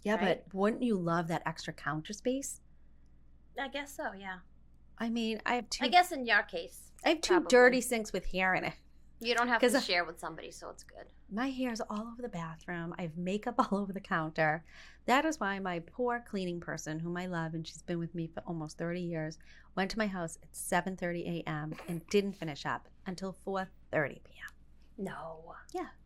C: Yeah,
E: Right.
C: but wouldn't you love that extra counter space?
E: I guess so. Yeah.
C: I mean, I have 2
E: I guess in your case,
C: I have 2
E: probably.
C: dirty sinks with hair in it.
E: you don't have
C: 'Cause
E: to
C: I-
E: share with somebody, so it's good.
C: My hair's all over the bathroom. I have makeup all over the counter. That is why my poor cleaning person, whom I love, and she's been with me for almost 30 years, went to my house at 7:30 a.m. and didn't finish up until 4:30 p.m.
E: No.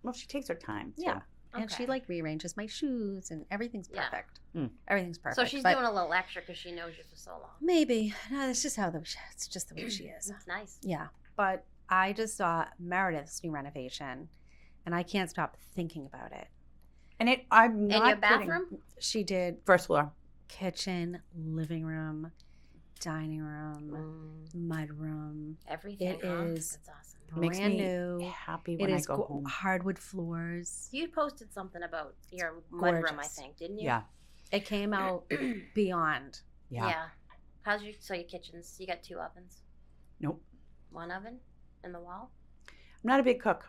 D: Well, she takes her time. Too.
C: Yeah. And she
E: Okay.
C: like rearranges my shoes and everything's
E: Yeah.
C: perfect.
D: Hmm.
C: Everything's perfect.
E: So she's
C: but
E: doing a little extra because she knows you for so long.
C: maybe. No, it's just it's just the way she is.
E: It's nice.
C: Yeah. But I just saw Meredith's new renovation and I can't stop thinking about it.
D: And I'm not
E: In your
D: kidding.
E: bathroom?
C: She did
D: First floor.
C: kitchen, living room, dining room, mud room.
E: Everything.
C: It
E: huh?
C: is
E: That's awesome.
D: Makes
C: brand
D: me
C: new.
D: happy
C: It
D: when I
C: is
D: go home.
C: hardwood floors.
E: You posted something about your mudroom, I
C: Gorgeous.
E: think, didn't you?
D: Yeah.
C: It came out beyond.
D: Yeah.
E: How's your kitchens? You got 2 ovens?
D: Nope.
E: 1 oven in the wall?
D: I'm not a big cook.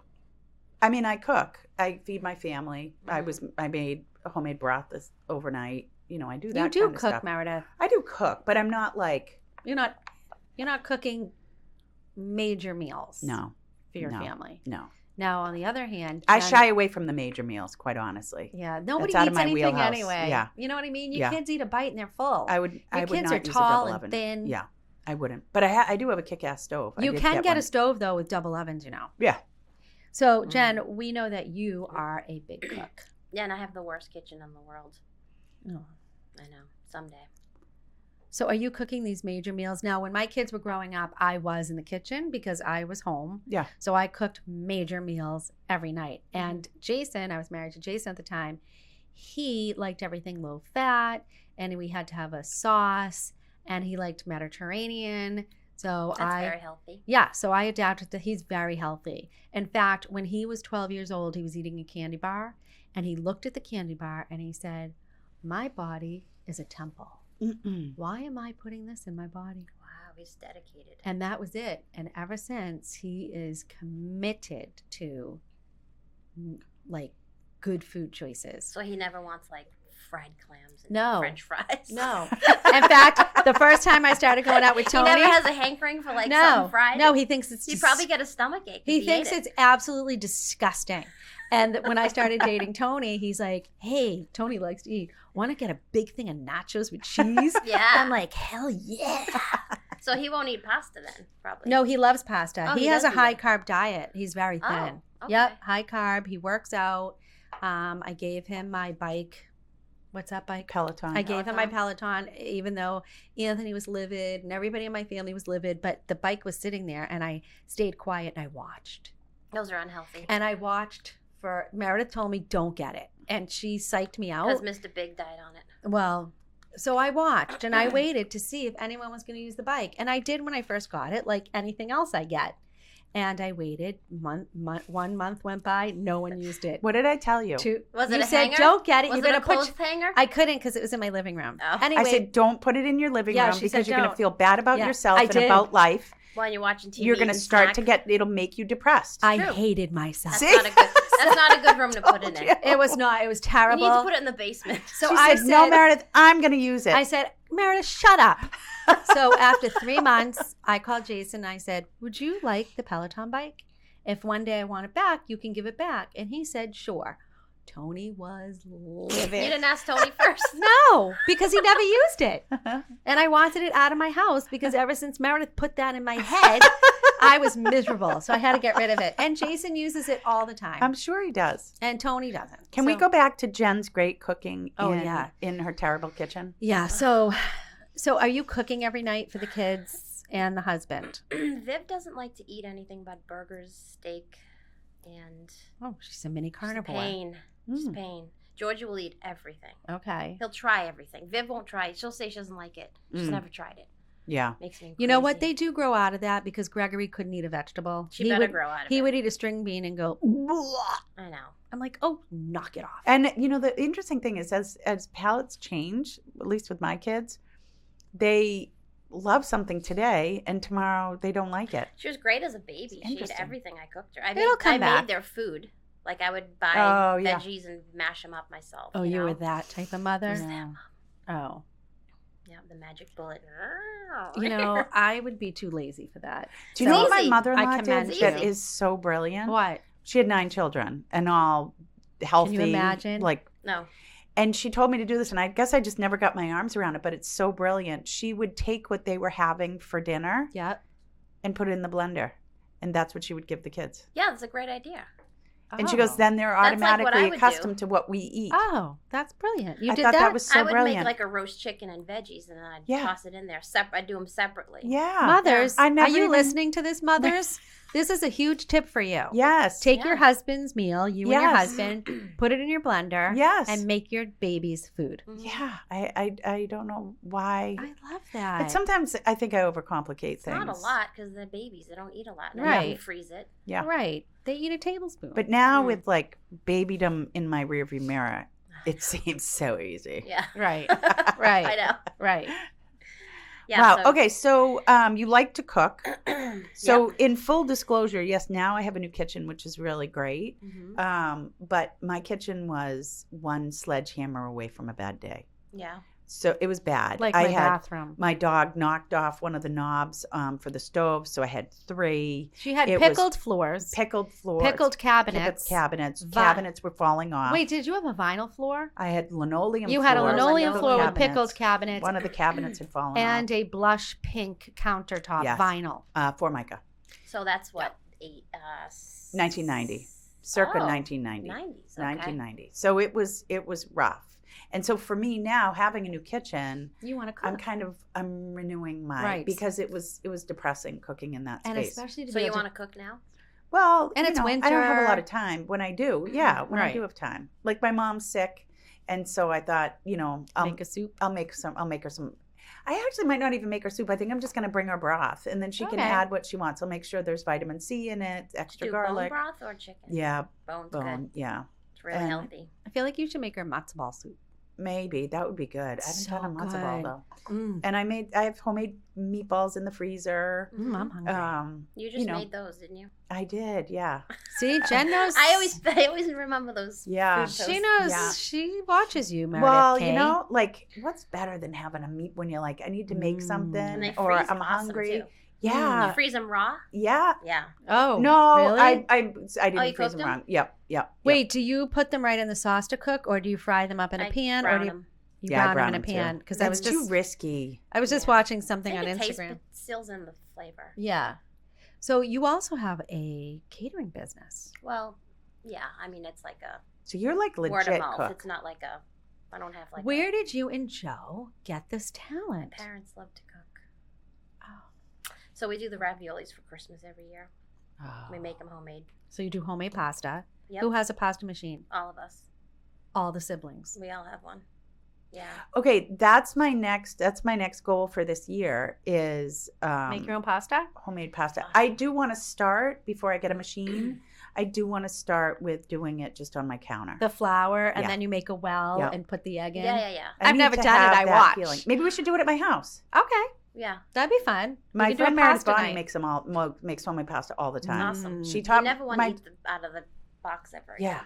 D: I mean, I cook. I feed my family. I made a homemade broth this overnight. You know, I do that.
C: You do
D: kind of
C: cook,
D: stuff.
C: Meredith.
D: I do cook, but I'm not like
C: You're not cooking major meals.
D: no,
C: For your
D: No.
C: family.
D: no.
C: Now, on the other hand,
D: I
C: Jen-
D: shy away from the major meals, quite honestly.
C: Yeah, nobody
D: out of
C: eats
D: my
C: anything
D: wheelhouse.
C: anyway.
D: Yeah.
C: You know what I mean? Your
D: Yeah.
C: kids eat a bite and they're full.
D: I would.
C: Your
D: I would
C: kids
D: not
C: are
D: use a
C: tall
D: double
C: and
D: oven.
C: thin.
D: Yeah, I wouldn't. But I do have a kick-ass stove. I
C: You
D: did
C: can get
D: one.
C: a stove though with double ovens, you know.
D: Yeah.
C: So, Jen, we know that you are a big cook.
E: Yeah, and I have the worst kitchen in the world.
C: Oh.
E: I know. Someday.
C: So, are you cooking these major meals now? When my kids were growing up, I was in the kitchen because I was home.
D: Yeah.
C: So I cooked major meals every night. And Jason, I was married to Jason at the time. He liked everything low fat, and we had to have a sauce, and he liked Mediterranean. So
E: That's very healthy.
C: Yeah, so I adapted to, he's very healthy. In fact, when he was 12 years old, he was eating a candy bar, and he looked at the candy bar and he said, "My body is a temple.
D: Mm-mm.
C: Why am I putting this in my body?"
E: Wow. he's dedicated.
C: And that was it. And ever since, he is committed to like good food choices.
E: So he never wants like fried clams and
C: No.
E: French fries.
C: No. In fact, the first time I started going out with Tony,
E: He never has a hankering for like something fried.
C: No, he thinks it's
E: He'd probably get a stomach ache.
C: he
E: if
C: thinks
E: ate
C: it's absolutely disgusting. And when I started dating Tony, he's like, "Hey, Tony likes to eat. Want to get a big thing of nachos with cheese?"
E: Yeah.
C: I'm like, "Hell yeah!"
E: So he won't eat pasta then, probably.
C: No, he loves pasta.
E: Oh,
C: he
E: he
C: has a
E: does do
C: high
E: that.
C: carb diet. He's very thin.
E: Oh,
C: Yep,
E: okay.
C: high carb. He works out. I gave him my bike. What's that bike?
D: Peloton.
C: I gave him my Peloton, even though Anthony was livid and everybody in my family was livid, but the bike was sitting there and I stayed quiet and I watched.
E: Those are unhealthy.
C: And I watched for Meredith told me don't get it. And she psyched me
E: Because
C: out.
E: Mr. Big died on it.
C: Well, so I watched and I waited to see if anyone was going to use the bike. And I did when I first got it, like anything else I get. And I waited. 1 month went by. No one used it.
D: What did I tell you?
E: Was it
C: you
E: a
C: said,
E: hanger?
C: don't get it.
E: Was
C: You're
E: it
C: going
E: a
C: to put.
E: clothes hanger?
C: I couldn't because it was in my living room.
E: Oh.
C: Anyway,
D: I said, don't put it in your living
C: Yeah,
D: room
C: she
D: because
C: said
D: you're going to
C: don't.
D: feel bad about
C: Yeah,
D: yourself
C: I
D: and
C: did.
D: about life.
E: When you're watching TV,
D: You're going to
E: and
D: start
E: snack.
D: it'll make you depressed.
C: I
E: True.
C: hated myself.
D: See?
E: That's not a good room to put in it.
C: It was not. It was
E: You
C: terrible.
E: need to put it in the basement.
C: So
D: She
C: I
D: said, no, Meredith, I'm going to use it.
C: I said, Meredith, shut up. So after 3 months, I called Jason and I said, would you like the Peloton bike? If one day I want it back, you can give it back. And he said, sure. Tony was
E: You
C: livid.
E: didn't ask Tony first.
C: No, because he never used it. And I wanted it out of my house because ever since Meredith put that in my head, I was miserable. So I had to get rid of it. And Jason uses it all the time.
D: I'm sure he does.
C: And Tony doesn't.
D: Can we
C: So-
D: go back to Jen's great cooking
C: Oh,
D: in,
C: yeah.
D: in her terrible kitchen?
C: Yeah. So are you cooking every night for the kids and the husband?
E: Viv doesn't like to eat anything but burgers, steak, and
C: Oh, she's a mini
E: she's
C: carnivore.
E: pain. She's
D: Mm.
E: pain. Georgia will eat everything.
C: Okay.
E: He'll try everything. Viv won't try it. She'll say she doesn't like it. She's
D: Mm.
E: never tried it.
D: Yeah.
E: Makes me
C: You know what?
E: crazy.
C: They do grow out of that because Gregory couldn't eat a vegetable.
E: She better grow out of
C: He
E: it.
C: would eat a string bean and go, "Blah."
E: I know.
C: I'm like, oh, knock it off.
D: And you know the interesting thing is as palates change, at least with my kids, they love something today and tomorrow they don't like it.
E: She was great as a baby. She ate
D: Interesting.
E: everything I cooked her. I
C: It'll come
E: I
C: back.
E: made their food. Like I would buy
D: Oh, yeah.
E: veggies and mash them up myself.
C: Oh, you
E: know?
C: were that type of mother?
D: Yeah.
C: Oh.
E: Yeah, the magic bullet.
C: You know, I would be too lazy for that.
D: Do you know what my
E: easy.
D: mother-in-law
C: I commend
D: did
E: you.
D: that is so brilliant?
C: What?
D: She had 9 children and all healthy.
C: imagine?
D: Like,
E: No.
D: and she told me to do this, and I guess I just never got my arms around it, but it's so brilliant. She would take what they were having for dinner
C: Yep.
D: and put it in the blender, and that's what she would give the kids.
E: Yeah, that's a great idea.
D: And she goes, then they're
E: That's like what I
D: automatically
E: would
D: accustomed to what we eat.
C: Oh, that's brilliant. You
D: I
C: did
D: thought
C: that?
D: that was so
E: I would
D: brilliant.
E: make like a roast chicken and veggies, and then I'd
D: Yeah.
E: toss it in there. I'd do them separately.
D: Yeah.
C: Mothers,
D: I
C: are
D: never
C: you
D: even-
C: listening to this, mothers? This is a huge tip for you.
D: Yes.
C: Take your
E: Yeah.
C: husband's meal, you and your
D: Yes.
C: husband, put it in your blender,
D: Yes.
C: and make your baby's food.
E: Mhm.
D: Yeah. I don't know why.
C: I love that.
D: But sometimes I think I overcomplicate
E: It's
D: things.
E: not a lot because they're babies. They don't eat a lot. And
C: Right.
E: then you freeze it.
D: Yeah.
C: Right. They eat a tablespoon.
D: But now
E: Mm.
D: with like babydom in my rearview mirror, it seems so easy.
E: Yeah.
C: right. Right.
E: I know.
C: Right.
E: Yeah.
D: Wow.
E: So,
D: Okay. So you like to cook. So in full disclosure, yes, now I have a new kitchen, which is really great.
E: Mhm.
D: But my kitchen was one sledgehammer away from a bad day.
E: Yeah.
D: So it was bad.
C: Like
D: I
C: my
D: had
C: bathroom.
D: my dog knocked off one of the knobs for the stove, so I had 3
C: She had
D: it was
C: pickled floors,
D: pickled floors,
C: pickled cabinets.
D: cabinets.
C: Vi-
D: Cabinets were falling off.
C: Wait, did you have a vinyl floor?
D: I had linoleum.
C: You had a
D: floors,
C: linoleum
E: pickled
C: floor with
D: cabinets.
C: pickled cabinets
D: One of the cabinets had fallen
C: and a blush pink countertop
D: Yes.
C: vinyl.
D: off. Formica,
E: So that's what
D: 1990, circa
E: Oh,
D: 1990.
E: 90s. Okay.
D: 1990. So it was rough. And so for me now, having a new kitchen,
C: You want to cook.
D: I'm renewing my
C: Right.
D: because it was depressing cooking in that
C: and
D: space.
C: especially to
E: So
C: be
E: you
C: able
E: want to cook now?
D: Well,
C: And
D: you
C: it's
D: know, I don't have a
C: winter.
D: lot of time. When I do, yeah, when I
C: Right.
D: do have time. Like my mom's sick, and so I thought, I'll
C: make a soup.
D: I'll make her some. I actually might not even make her soup. I think I'm just going to bring her broth, and then she can
C: Okay.
D: add what she wants. I'll make sure there's vitamin C in it, extra
E: Do
D: garlic.
E: bone broth or chicken?
D: Yeah,
E: Bone's
D: bone.
E: good.
D: Yeah.
E: It's really
D: And-
E: healthy.
C: I feel like you should make her matzo ball soup.
D: Maybe that would be good. I haven't
C: So
D: done a matzo ball
C: good.
D: though.
C: Mm.
D: And I have homemade meatballs in the freezer.
C: I'm hungry.
E: You just made those, didn't you?
D: I did, yeah.
C: See, Jen knows.
E: I always remember those.
D: Yeah.
E: food
C: She
E: toasts.
C: knows.
D: Yeah.
C: She watches you, Meredith.
D: Well,
C: K.
D: you know, like what's better than having a meat when you're like, I need to make
E: And
D: something
E: they
D: or
E: freeze
D: I'm
E: awesome,
D: hungry.
E: too.
D: Yeah.
E: You freeze them raw?
D: Yeah.
E: Yeah.
C: Oh
D: No,
C: really?
D: I didn't
E: you
D: freeze
E: cooked
D: them
E: them?
D: wrong. Yep.
C: Wait, do you put them right in the sauce to cook, or do you fry them up in a
E: I
C: pan, or
E: brown
C: do you,
E: them.
C: you
D: Yeah, I
C: brown them in a
D: brown 'em
C: pan?
D: too.
C: Because I was
D: That's
C: just
D: too risky.
C: just
E: Yeah.
C: watching something on
E: It tastes,
C: Instagram.
E: but seals in the flavor.
C: Yeah. So you also have a catering business.
E: Well, yeah. I mean, it's like a
D: So you're like
E: word of
D: legit
E: mouth.
D: cook.
E: It's not like a. I don't have like.
C: Where did you and Joe get this talent?
E: Parents love to cook.
C: Oh.
E: So we do the raviolis for Christmas every year.
D: Oh.
E: We make them homemade.
C: So you do homemade pasta.
E: Yep.
C: Who has a pasta machine?
E: All of us.
C: All the siblings.
E: We all have one. Yeah.
D: Okay, that's my next goal for this year is
C: Make your own pasta?
D: homemade pasta. I do want to start before I get a machine. I do want to start with doing it just on my counter.
C: The flour, and
D: Yeah.
C: then you make a well
D: Yeah.
C: and put the egg in.
E: Yeah.
D: I
C: I've
D: need
C: never
D: to
C: done it.
D: have
C: I
D: that
C: watch.
D: feeling. Maybe we should do it at my house.
C: Okay,
E: Yeah.
C: that'd be fun.
D: My
C: We can do a
D: friend Meredith
C: pasta
D: Bonnie
C: night.
D: makes homemade pasta all the time.
E: Awesome.
D: She
E: You
D: taught
E: never want
D: my
E: to eat out of the box ever.
D: yeah.
E: again.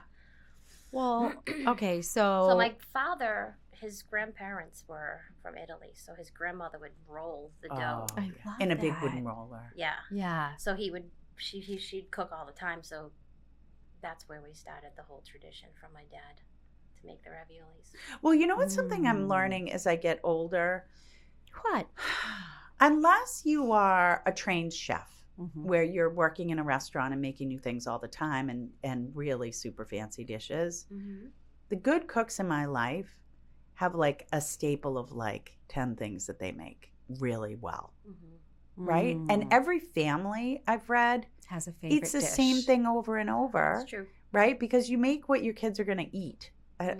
C: Well, okay, so
E: So my father, his grandparents were from Italy, so his grandmother would roll the dough.
C: I love
D: in a big
C: that.
D: wooden roller.
E: Yeah.
C: Yeah.
E: So she'd cook all the time. So that's where we started the whole tradition from my dad to make the raviolis.
D: Well, you know what's something I'm learning as I get older?
C: What?
D: Unless you are a trained chef,
C: Mhm.
D: where you're working in a restaurant and making new things all the time and really super fancy dishes.
E: Mm-hmm.
D: The good cooks in my life have like a staple of like 10 things that they make really well,
E: Mm-hmm.
D: right?
C: Mm.
D: And every family I've read
C: Has a favorite
D: eats the
C: dish.
D: same thing over and over,
E: That's true.
D: right? Because you make what your kids are going to eat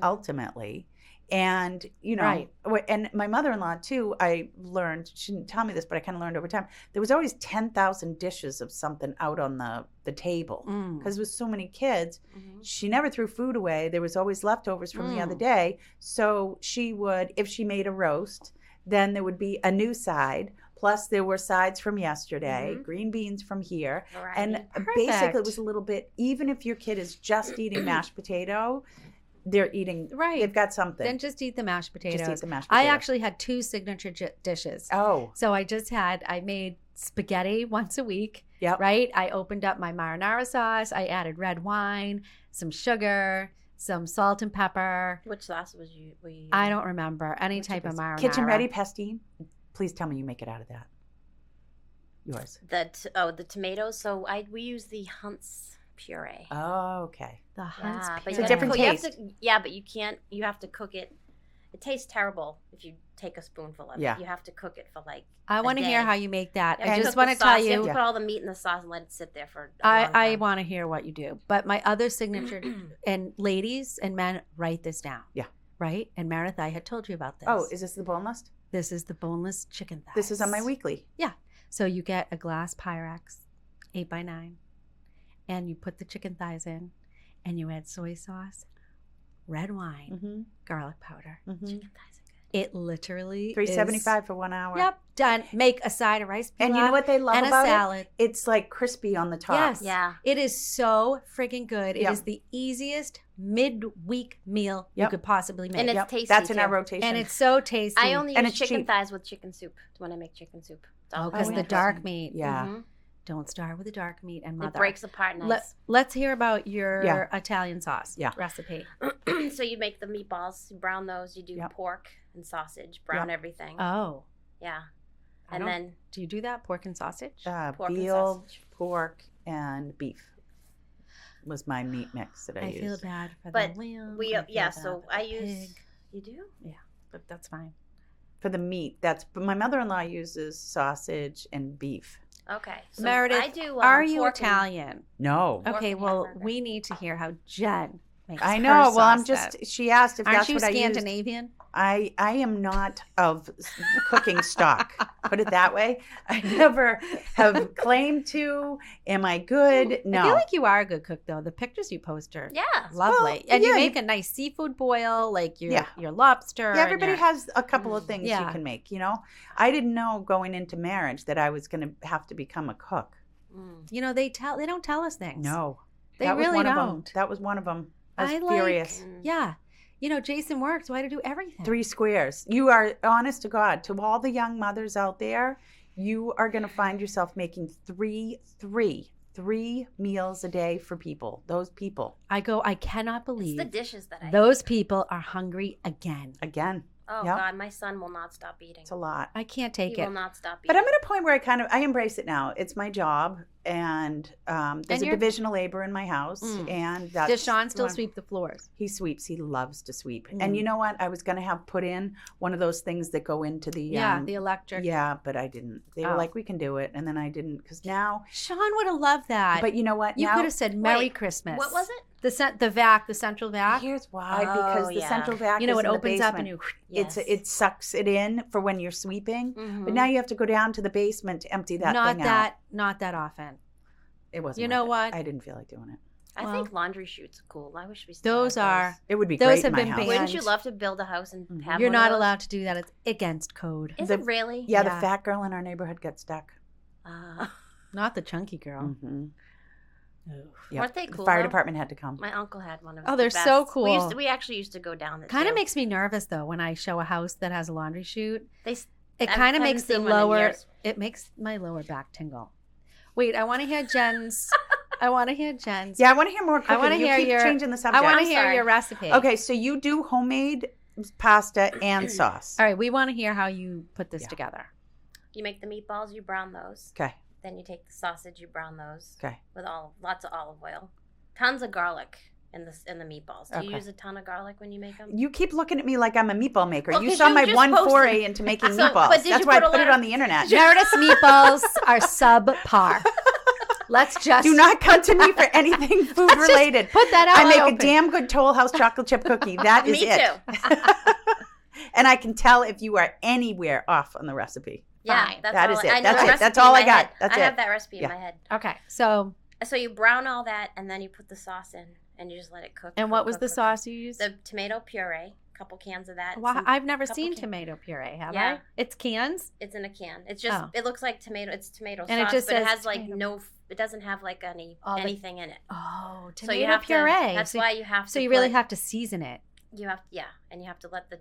D: ultimately. And, you know,
C: Right.
D: and my mother-in-law too, I learned, she didn't tell me this, but I kind of learned over time, there was always 10,000 dishes of something out on the table
C: Mm.
D: because with so many kids,
E: Mm-hmm.
D: she never threw food away. There was always leftovers from the other
C: Mm.
D: day. So she would, if she made a roast, then there would be a new side. Plus there were sides from yesterday,
E: Mhm.
D: green beans from here.
E: Variety.
D: And basically it
C: Perfect.
D: was a little bit, even if your kid is just eating mashed potato, they're eating,
C: Right.
D: they've got something.
C: Then just eat the mashed potatoes.
D: Just eat the mashed
C: I
D: potatoes.
C: actually had two signature dishes.
D: Oh,
C: So I made spaghetti once a week,
D: yep.
C: right? I opened up my marinara sauce. I added red wine, some sugar, some salt and pepper.
E: Which sauce were you using?
C: I don't remember any
D: Which
C: type of
D: is-
C: marinara.
D: Kitchen ready pastine. Please tell me you make it out of that. Yours.
E: The tomatoes. So we use the Hunt's puree.
D: Oh, okay.
C: The Hunt's
E: Yeah, but
D: It's a
E: you
D: different
E: you have
D: taste.
E: to- yeah, but you can't. You have to cook it. It tastes terrible if you take a spoonful of
D: Yeah.
E: it. You have to cook it for like.
C: I want to
E: a
C: hear
E: day.
C: how you make that.
E: You have
C: I
E: to
C: just
E: cook
C: want
E: the
C: to tell
E: sauce. You have
C: you,
E: to put all the meat in the sauce and let it sit there for. A long
C: I
E: time.
C: want to hear what you do. But my other signature, and ladies and men, write this down.
D: Yeah.
C: Right? And Meredith, I had told you about this.
D: Oh, is this the boneless?
C: This is the boneless chicken thighs.
D: This is on my weekly.
C: So you get a glass Pyrex, 8x9, and you put the chicken thighs in, and you add soy sauce, red wine,
D: Mm-hmm.
C: garlic powder.
D: Mm-hmm.
E: Chicken thighs are good.
C: It literally
D: $3.75 for 1 hour.
C: Yep, done. Make a side of rice pilaf
D: And you know what they love
C: and a
D: about
C: salad.
D: it? It's like crispy on the top.
C: Yes.
E: Yeah.
C: It is so freaking good. It
D: Yep.
C: is the easiest midweek meal you
D: Yep.
C: could possibly make.
E: And it's
D: Yep.
E: tasty,
D: That's in
E: too.
D: our rotation.
C: And it's so tasty.
E: I only
D: And
E: use
D: it's
E: chicken
D: cheap.
E: thighs with chicken soup when I make chicken soup. It's all
C: because
D: Oh,
C: the
D: yeah.
C: dark meat.
D: yeah.
E: Mhm.
C: Don't start with the dark meat and mother.
E: It breaks apart nice.
C: Let's hear about your
D: Yeah.
C: Italian sauce
D: Yeah.
C: recipe.
E: So you make the meatballs, you brown those. You do
D: Yep.
E: pork and sausage, brown everything.
C: Oh,
E: Yeah,
D: I
E: and
D: don't-
E: then
C: do you do that? Pork and sausage?
E: pork and
D: veal,
E: sausage.
D: pork, and beef was my meat mix that I
C: I
D: used.
C: feel bad for
E: But
C: the lamb.
E: we
C: I feel
E: yeah.
C: bad
E: So
C: for
E: I
C: the
E: use.
C: pig,
E: You do?
C: but that's fine.
D: For the meat, but my mother-in-law uses sausage and beef.
E: Okay. So
C: Meredith,
E: I do.
C: are you
E: pork and-
D: No.
C: Italian?
E: Pork
C: Okay,
E: and
C: well,
E: hamburger.
C: we need to hear how Jen makes
D: I
C: her
D: know. Well, I'm
C: sauce
D: just. She asked if
C: Aren't
D: that's
C: you
D: what I used.
C: Scandinavian?
D: I am not of cooking stock. Put it that way. I never have claimed to. Am I good? No.
C: I feel like you are a good cook, though. The pictures you post are
E: Yeah.
C: lovely,
D: Well,
C: and you
D: yeah,
C: make a nice seafood boil, like your
D: Yeah.
C: your lobster.
D: Yeah, everybody
C: and your-
D: has a couple of things
C: Yeah.
D: you can make. I didn't know going into marriage that I was going to have to become a cook.
C: You know, they don't tell us things.
D: No,
C: They
D: that was
C: really
D: one of them.
C: don't.
D: That was one of them. I was
C: I
D: furious.
C: Yeah, you know, Jason works, so I had to do everything.
D: 3 squares. You are, honest to God, to all the young mothers out there, you are going to find yourself making three meals a day for people. Those people.
C: I cannot
E: It's
C: believe
E: the dishes that I
C: those people are hungry again.
D: Again,
E: Oh
D: Yep.
E: God, my son will not stop eating.
D: it's a lot.
E: Oh,
C: I can't
E: He
C: take
E: will
C: it.
E: not stop eating.
D: But I'm at a point where I embrace it now. It's my job, and there's
C: And
D: a
C: you're-
D: division of labor in my house, and that's
C: Does Sean still
D: one-
C: sweep the floors?
D: He sweeps. He loves to sweep. And you know what? I was going to have put in one of those things that go into the
C: The electric.
D: yeah, but I didn't. They were
C: Oh.
D: like, we can do it, and then I didn't because now.
C: Sean would have loved that.
D: But you know what?
C: you
D: now,
C: could have said Merry
E: Wait,
C: Christmas.
E: What was it?
C: The central vac.
D: Here's why,
E: Oh,
D: because the
E: yeah.
D: central vac
C: You know,
D: is
C: it
D: in the
C: opens up and
D: basement.
C: you.
E: Yes.
D: It sucks it in for when you're sweeping,
E: Mhm.
D: but now you have to go down to the basement to empty that
C: not
D: thing
C: that
D: out.
C: not that often.
D: It wasn't.
C: You
D: worth
C: know
D: it.
C: what?
D: I didn't feel like doing it.
E: I
C: Well,
E: think laundry chutes are cool. I wish we still
C: Those
E: had
C: are.
D: It would be
C: Those
D: great
C: have
D: in my
C: been
D: house.
C: banned.
E: Wouldn't you love to build a house and have
C: You're
E: one of
C: not
E: those?
C: allowed to do that. It's against code.
E: Is
D: The-
E: it really?
D: Yeah,
C: Yeah.
D: the fat girl in our neighborhood got stuck.
C: Not the chunky girl.
D: Mm-hmm.
E: Weren't they cool,
D: The fire
E: though?
D: department had to come.
E: My uncle had one of.
C: Oh,
E: the
C: they're so
E: best.
C: cool.
E: We actually used to go down it.
C: Kind of
E: too.
C: makes me nervous though when I show a house that has a laundry chute.
E: They.
C: It
E: I
C: kind of
E: haven't
C: makes the
E: seen one in
C: lower.
E: years.
C: It makes my lower back tingle. Wait, I want to hear Jen's. I want to hear Jen's.
D: Yeah, I want to hear more cooking.
C: I want to
D: You
C: hear
D: keep
C: your.
D: changing the subject.
C: I want to
E: I'm
C: hear
E: sorry.
C: your recipe.
D: Okay, so you do homemade pasta and sauce.
C: All right, we want to hear how you put this
D: Yeah.
C: together.
E: You make the meatballs. You brown those.
D: Okay.
E: Then you take the sausage. You brown those.
D: Okay.
E: With lots of olive oil, tons of garlic in the meatballs. Do you
D: Okay.
E: use a ton of garlic when you make them?
D: You keep looking at me like I'm a meatball maker.
E: Well,
D: you
E: 'cause
D: saw
E: you
D: my
E: just
D: one
E: posted-
D: foray into making
E: So,
D: meatballs.
E: but did
D: That's
E: you
D: why I
E: put a
D: put it
E: lot of-
D: on the internet.
C: Meredith's meatballs are subpar. Let's just
D: Do not come to me for anything food
C: Let's just
D: related.
C: put that out.
D: I make
C: open.
D: a damn good Toll House chocolate chip cookie. That is
E: Me
D: it.
E: too.
D: And I can tell if you are anywhere off on the recipe.
E: Yeah,
C: Fine.
E: that's
D: That
E: all.
D: is it.
E: I know
D: That's
E: the
D: it.
E: recipe
D: That's all
E: in
D: I
E: my
D: got.
E: head.
D: That's
E: I
D: it.
E: have that recipe
D: Yeah.
E: in my head.
C: Okay, so
E: So you brown all that, and then you put the sauce in, and you just let it cook.
C: and
E: cook,
C: what was
E: cook,
C: the
E: cook.
C: sauce you used?
E: The tomato puree. A couple cans of that.
C: Wow,
E: some-
C: I've never
E: couple
C: seen
E: cans.
C: tomato puree. Have
E: Yeah.
C: I? It's cans.
E: It's in a can. It's just.
C: Oh.
E: It looks like tomato. It's tomato
C: And it
E: sauce,
C: just
E: but it
C: says
E: has like
C: tomato.
E: no. It doesn't have like
C: All the-
E: anything in it.
C: Oh, tomato
E: So you have
C: puree.
E: to. That's
C: so,
E: why you have to.
C: so you really
E: put-
C: have to season it.
E: You have and you have to let the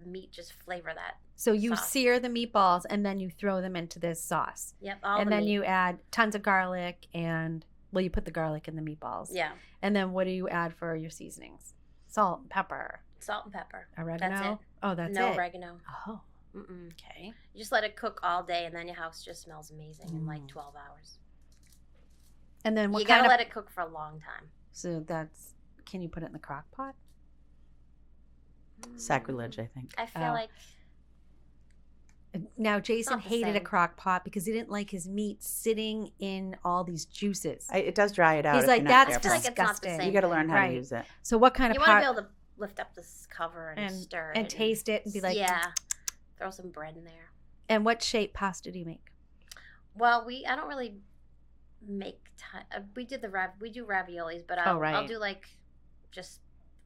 E: meat just flavor that.
C: So you
E: Sauce.
C: sear the meatballs and then you throw them into this sauce.
E: Yep. All
C: And
E: the
C: then
E: meat.
C: you add tons of garlic and you put the garlic in the meatballs.
E: Yeah.
C: And then what do you add for your seasonings? Salt and pepper,
E: Salt and pepper.
C: oregano.
E: That's it.
C: Oh, that's
E: no
C: it.
E: oregano.
C: Oh,
E: Mm-mm.
C: okay.
E: You just let it cook all day, and then your house just smells amazing in like 12 hours.
C: And then what
E: You
C: kind
E: gotta
C: of?
E: let it cook for a long time.
C: So that's. Can you put it in the crock pot?
D: Sacrilege, I think.
E: I feel
C: Oh.
E: like
C: Now Jason
E: not the
C: hated a
E: same.
C: crock pot because he didn't like his meat sitting in all these juices.
D: It does dry it out.
C: He's
D: if
C: like,
D: you're not
C: that's
E: I feel like
D: careful.
E: it's not the
C: disgusting.
E: same.
D: You got to learn how
C: Right.
D: to use it.
C: So what kind
E: you
C: of
E: want to
C: pot
E: be able to lift up this cover and, stir it
C: and taste it and be like,
E: yeah, throw some bread in there.
C: and what shape pasta do you make?
E: Well, I don't really make. We do raviolis, but I'll
C: right.
E: do like just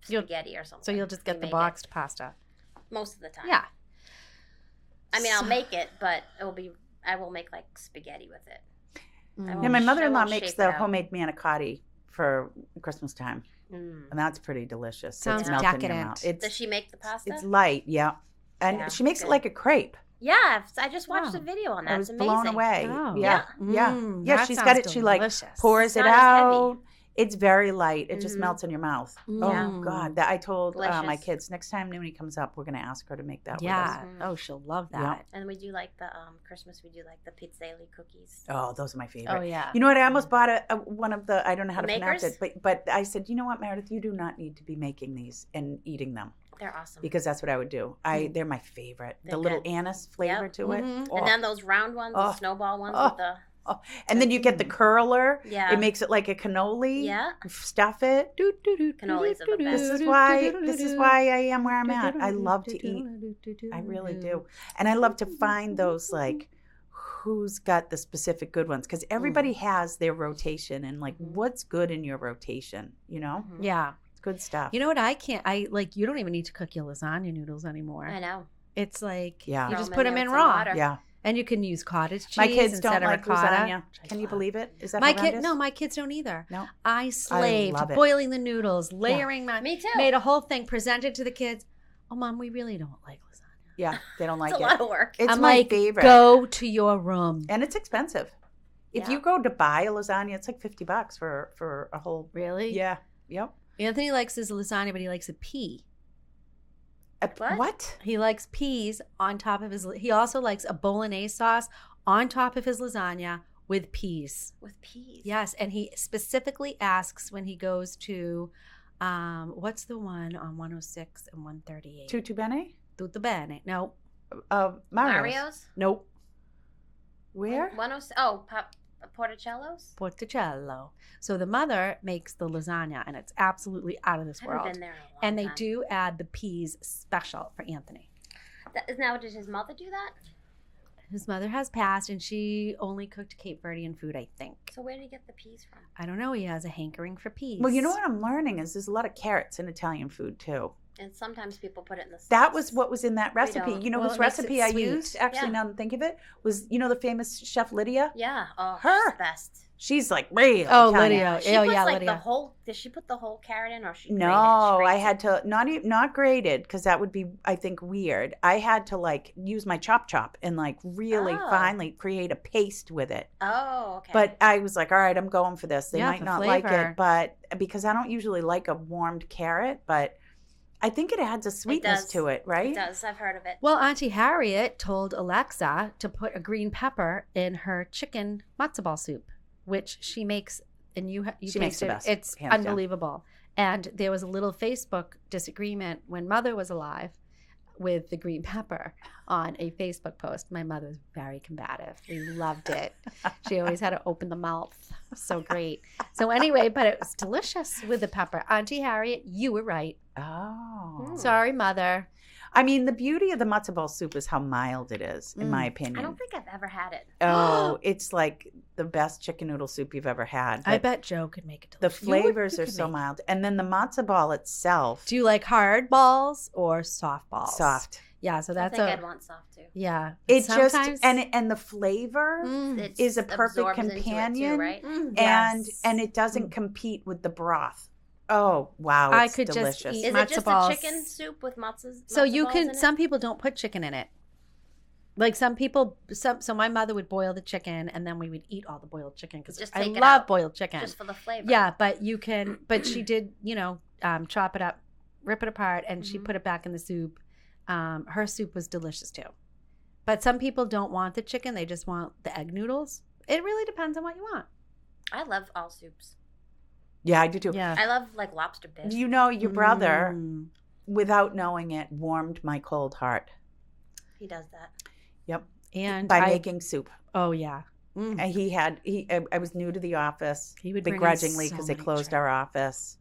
C: You'll-
E: spaghetti or something.
C: So you'll just get
E: We
C: the
E: make
C: boxed pasta.
E: it most of the time.
C: Yeah.
E: I mean, I'll
C: So-
E: make it, but I will make like spaghetti with it. I
D: Yeah,
E: won't
D: my
E: sh- I
D: mother-in-law
E: won't
D: makes
E: shape
D: the
E: it out.
D: homemade manicotti for Christmas time,
E: Mm.
D: and that's pretty delicious.
C: Sounds
D: it's melting in your
C: decadent.
D: mouth.
E: Does she make the pasta?
D: It's light, yeah, and
E: Yeah,
D: she makes it
E: good.
D: like a crepe.
E: Yeah, I just watched
C: Wow.
E: a video on that.
D: I was
E: It's amazing.
D: blown away.
C: Oh.
D: Yeah, yeah, yeah.
C: that
D: She's
C: sounds
D: got it. She like
C: delicious.
D: pours it
E: Not as heavy.
D: out. It's very light. It just
E: Mhm.
D: melts in your mouth.
E: Yeah.
D: Oh God! That I told my
E: Delicious.
D: kids next time Noonie comes up, we're gonna ask her to make that.
C: Yeah.
D: With us.
E: Mhm.
C: Oh, she'll love
D: Yeah.
C: that.
E: And we do like the Christmas. We do like the pizzelle cookies.
D: Oh, those are my favorite.
C: Oh, yeah.
D: You know what? I almost bought one of the. I don't know how
E: The
D: to pronounce
E: makers?
D: it, but I said, you know what, Meredith, you do not need to be making these and eating them
E: They're awesome.
D: because that's what I would do. They're my favorite.
E: They're
D: the little
E: good.
D: anise flavor
E: Yep.
D: to it.
C: Mhm.
D: Oh.
E: And then those round ones,
D: Oh.
E: the snowball ones
D: Oh.
E: with the
D: And then you get the curler.
E: Yeah.
D: It makes it like a cannoli.
E: Yeah.
D: Stuff it.
E: Cannolis are the best.
D: This is why I am where I'm at. I love to eat. I really do. And I love to find those like who's got the specific good ones because everybody has their rotation and like what's good in your rotation, you know?
C: Yeah.
D: It's good stuff.
C: You know what? You don't even need to cook your lasagna noodles anymore.
E: I know.
C: It's like,
D: Yeah.
C: you
E: Throw
C: just
E: 'em
C: put
E: in
C: them
E: there
C: in
E: with some
C: raw.
E: water.
D: Yeah.
C: And you can use cottage cheese
D: My kids don't
C: instead of
D: like
C: ricotta.
D: lasagna. Can you believe it? Is that
C: My
D: horrendous?
C: kids don't either.
D: No.
C: I slaved
D: love it.
C: boiling the noodles, layering
E: Me too.
C: made a whole thing, presented to the kids. Oh, Mom, we really don't like lasagna.
D: Yeah, they don't like
E: It's a
D: it.
E: lot of work.
D: It's
C: I'm
D: my
C: like,
D: favorite.
C: go to your room.
D: And it's expensive. If
E: Yeah.
D: you go to buy a lasagna, it's like $50 for a whole.
C: Really?
D: Yeah. Yep.
C: Anthony likes his lasagna, but he likes a pea.
D: What?
C: He likes peas on top of his. He also likes a bolognese sauce on top of his lasagna with peas.
E: With peas.
C: Yes, and he specifically asks when he goes to, what's the one on 106 and 138?
D: Tutto bene?
C: Tutto bene. No,
E: Mario's?
C: nope.
D: Where?
E: Porticello's?
C: Porticello. So the mother makes the lasagna, and it's absolutely out of this
E: I haven't
C: world.
E: been there in a long
C: And they
E: time.
C: do add the peas special for Anthony.
E: Now, did his mother do that?
C: His mother has passed, and she only cooked Cape Verdean food, I think.
E: So where did he get the peas from?
C: I don't know. He has a hankering for peas.
D: Well, you know what I'm learning is there's a lot of carrots in Italian food too.
E: And sometimes people put it in the
D: That was what was in that
E: We
D: recipe.
E: don't.
D: You know
C: Well,
D: whose
C: it makes it
D: recipe I
C: sweet.
D: used? Actually,
E: Yeah.
D: now that I think of it, was the famous chef Lydia?
E: Yeah. Oh,
D: Her.
E: she's the best.
D: She's like real.
C: Oh,
D: Italian.
C: Lydia.
E: She
C: Oh,
E: puts
C: yeah,
E: like
C: Lydia.
E: the whole. Did she put the whole carrot in, or she?
D: No, I had to not grated because that would be I think weird. I had to like use my chop and like really
E: Oh.
D: finely create a paste with it.
E: Oh, okay.
D: But I was like, all right, I'm going for this. They
C: Yeah,
D: might
C: for
D: not like
C: flavor.
D: it, but because I don't usually like a warmed carrot, but I think it adds a sweetness
E: does.
D: to it, right?
E: it does. I've heard of it.
C: Well, Auntie Harriet told Alexa to put a green pepper in her chicken matzo ball soup, which she makes, and you
D: She makes the
C: tasted it.
D: best,
C: It's
D: hands down.
C: unbelievable. And there was a little Facebook disagreement when Mother was alive with the green pepper on a Facebook post. My mother was very combative. We loved it. She always had to open the mouth. So great. So anyway, but it was delicious with the pepper. Auntie Harriet, you were right.
D: Oh.
C: Sorry, Mother.
D: I mean, the beauty of the matzo ball soup is how mild it is, in my opinion.
E: I don't think I've ever had it.
D: Oh, it's like the best chicken noodle soup you've ever had.
C: I
D: But
C: bet Joe could make it
D: the
C: delicious.
D: flavors
C: You
D: are
C: could
D: so
C: make-
D: mild. And then the matzo ball itself,
C: Do you like hard balls or soft balls?
D: soft.
C: Yeah, so
E: I
C: that's
E: think I'd want soft too.
C: yeah.
D: It
C: Sometimes-
D: just and the flavor
E: It
D: is a perfect
E: absorbs into it too,
D: companion,
E: right?
D: and
C: Yes.
D: it doesn't compete with the broth. Oh wow,
C: I
D: it's
C: could just
D: delicious.
C: eat
E: Is
C: matzo
E: it just
C: balls.
E: a chicken soup with matzo?
C: So you
E: balls
C: can.
E: in it?
C: Some people don't put chicken in it. Like some people, so my mother would boil the chicken, and then we would eat all the boiled chicken because
E: Just
C: I
E: take it
C: love
E: out.
C: boiled chicken.
E: just for the flavor.
C: Yeah, but you can. But she did, chop it up, rip it apart, and
E: Mm-hmm.
C: she put it back in the soup. Her soup was delicious too. But some people don't want the chicken; they just want the egg noodles. It really depends on what you want.
E: I love all soups.
D: Yeah, I do too.
C: Yeah.
E: I love like lobster bisque.
D: You know, your brother,
C: Mm.
D: without knowing it, warmed my cold heart.
E: He does that.
D: Yep,
C: And
D: by
C: I-
D: making soup.
C: Oh yeah. Mm.
D: And I was new to the office,
C: He would bring in
D: begrudgingly
C: so
D: because they
C: many
D: closed our office.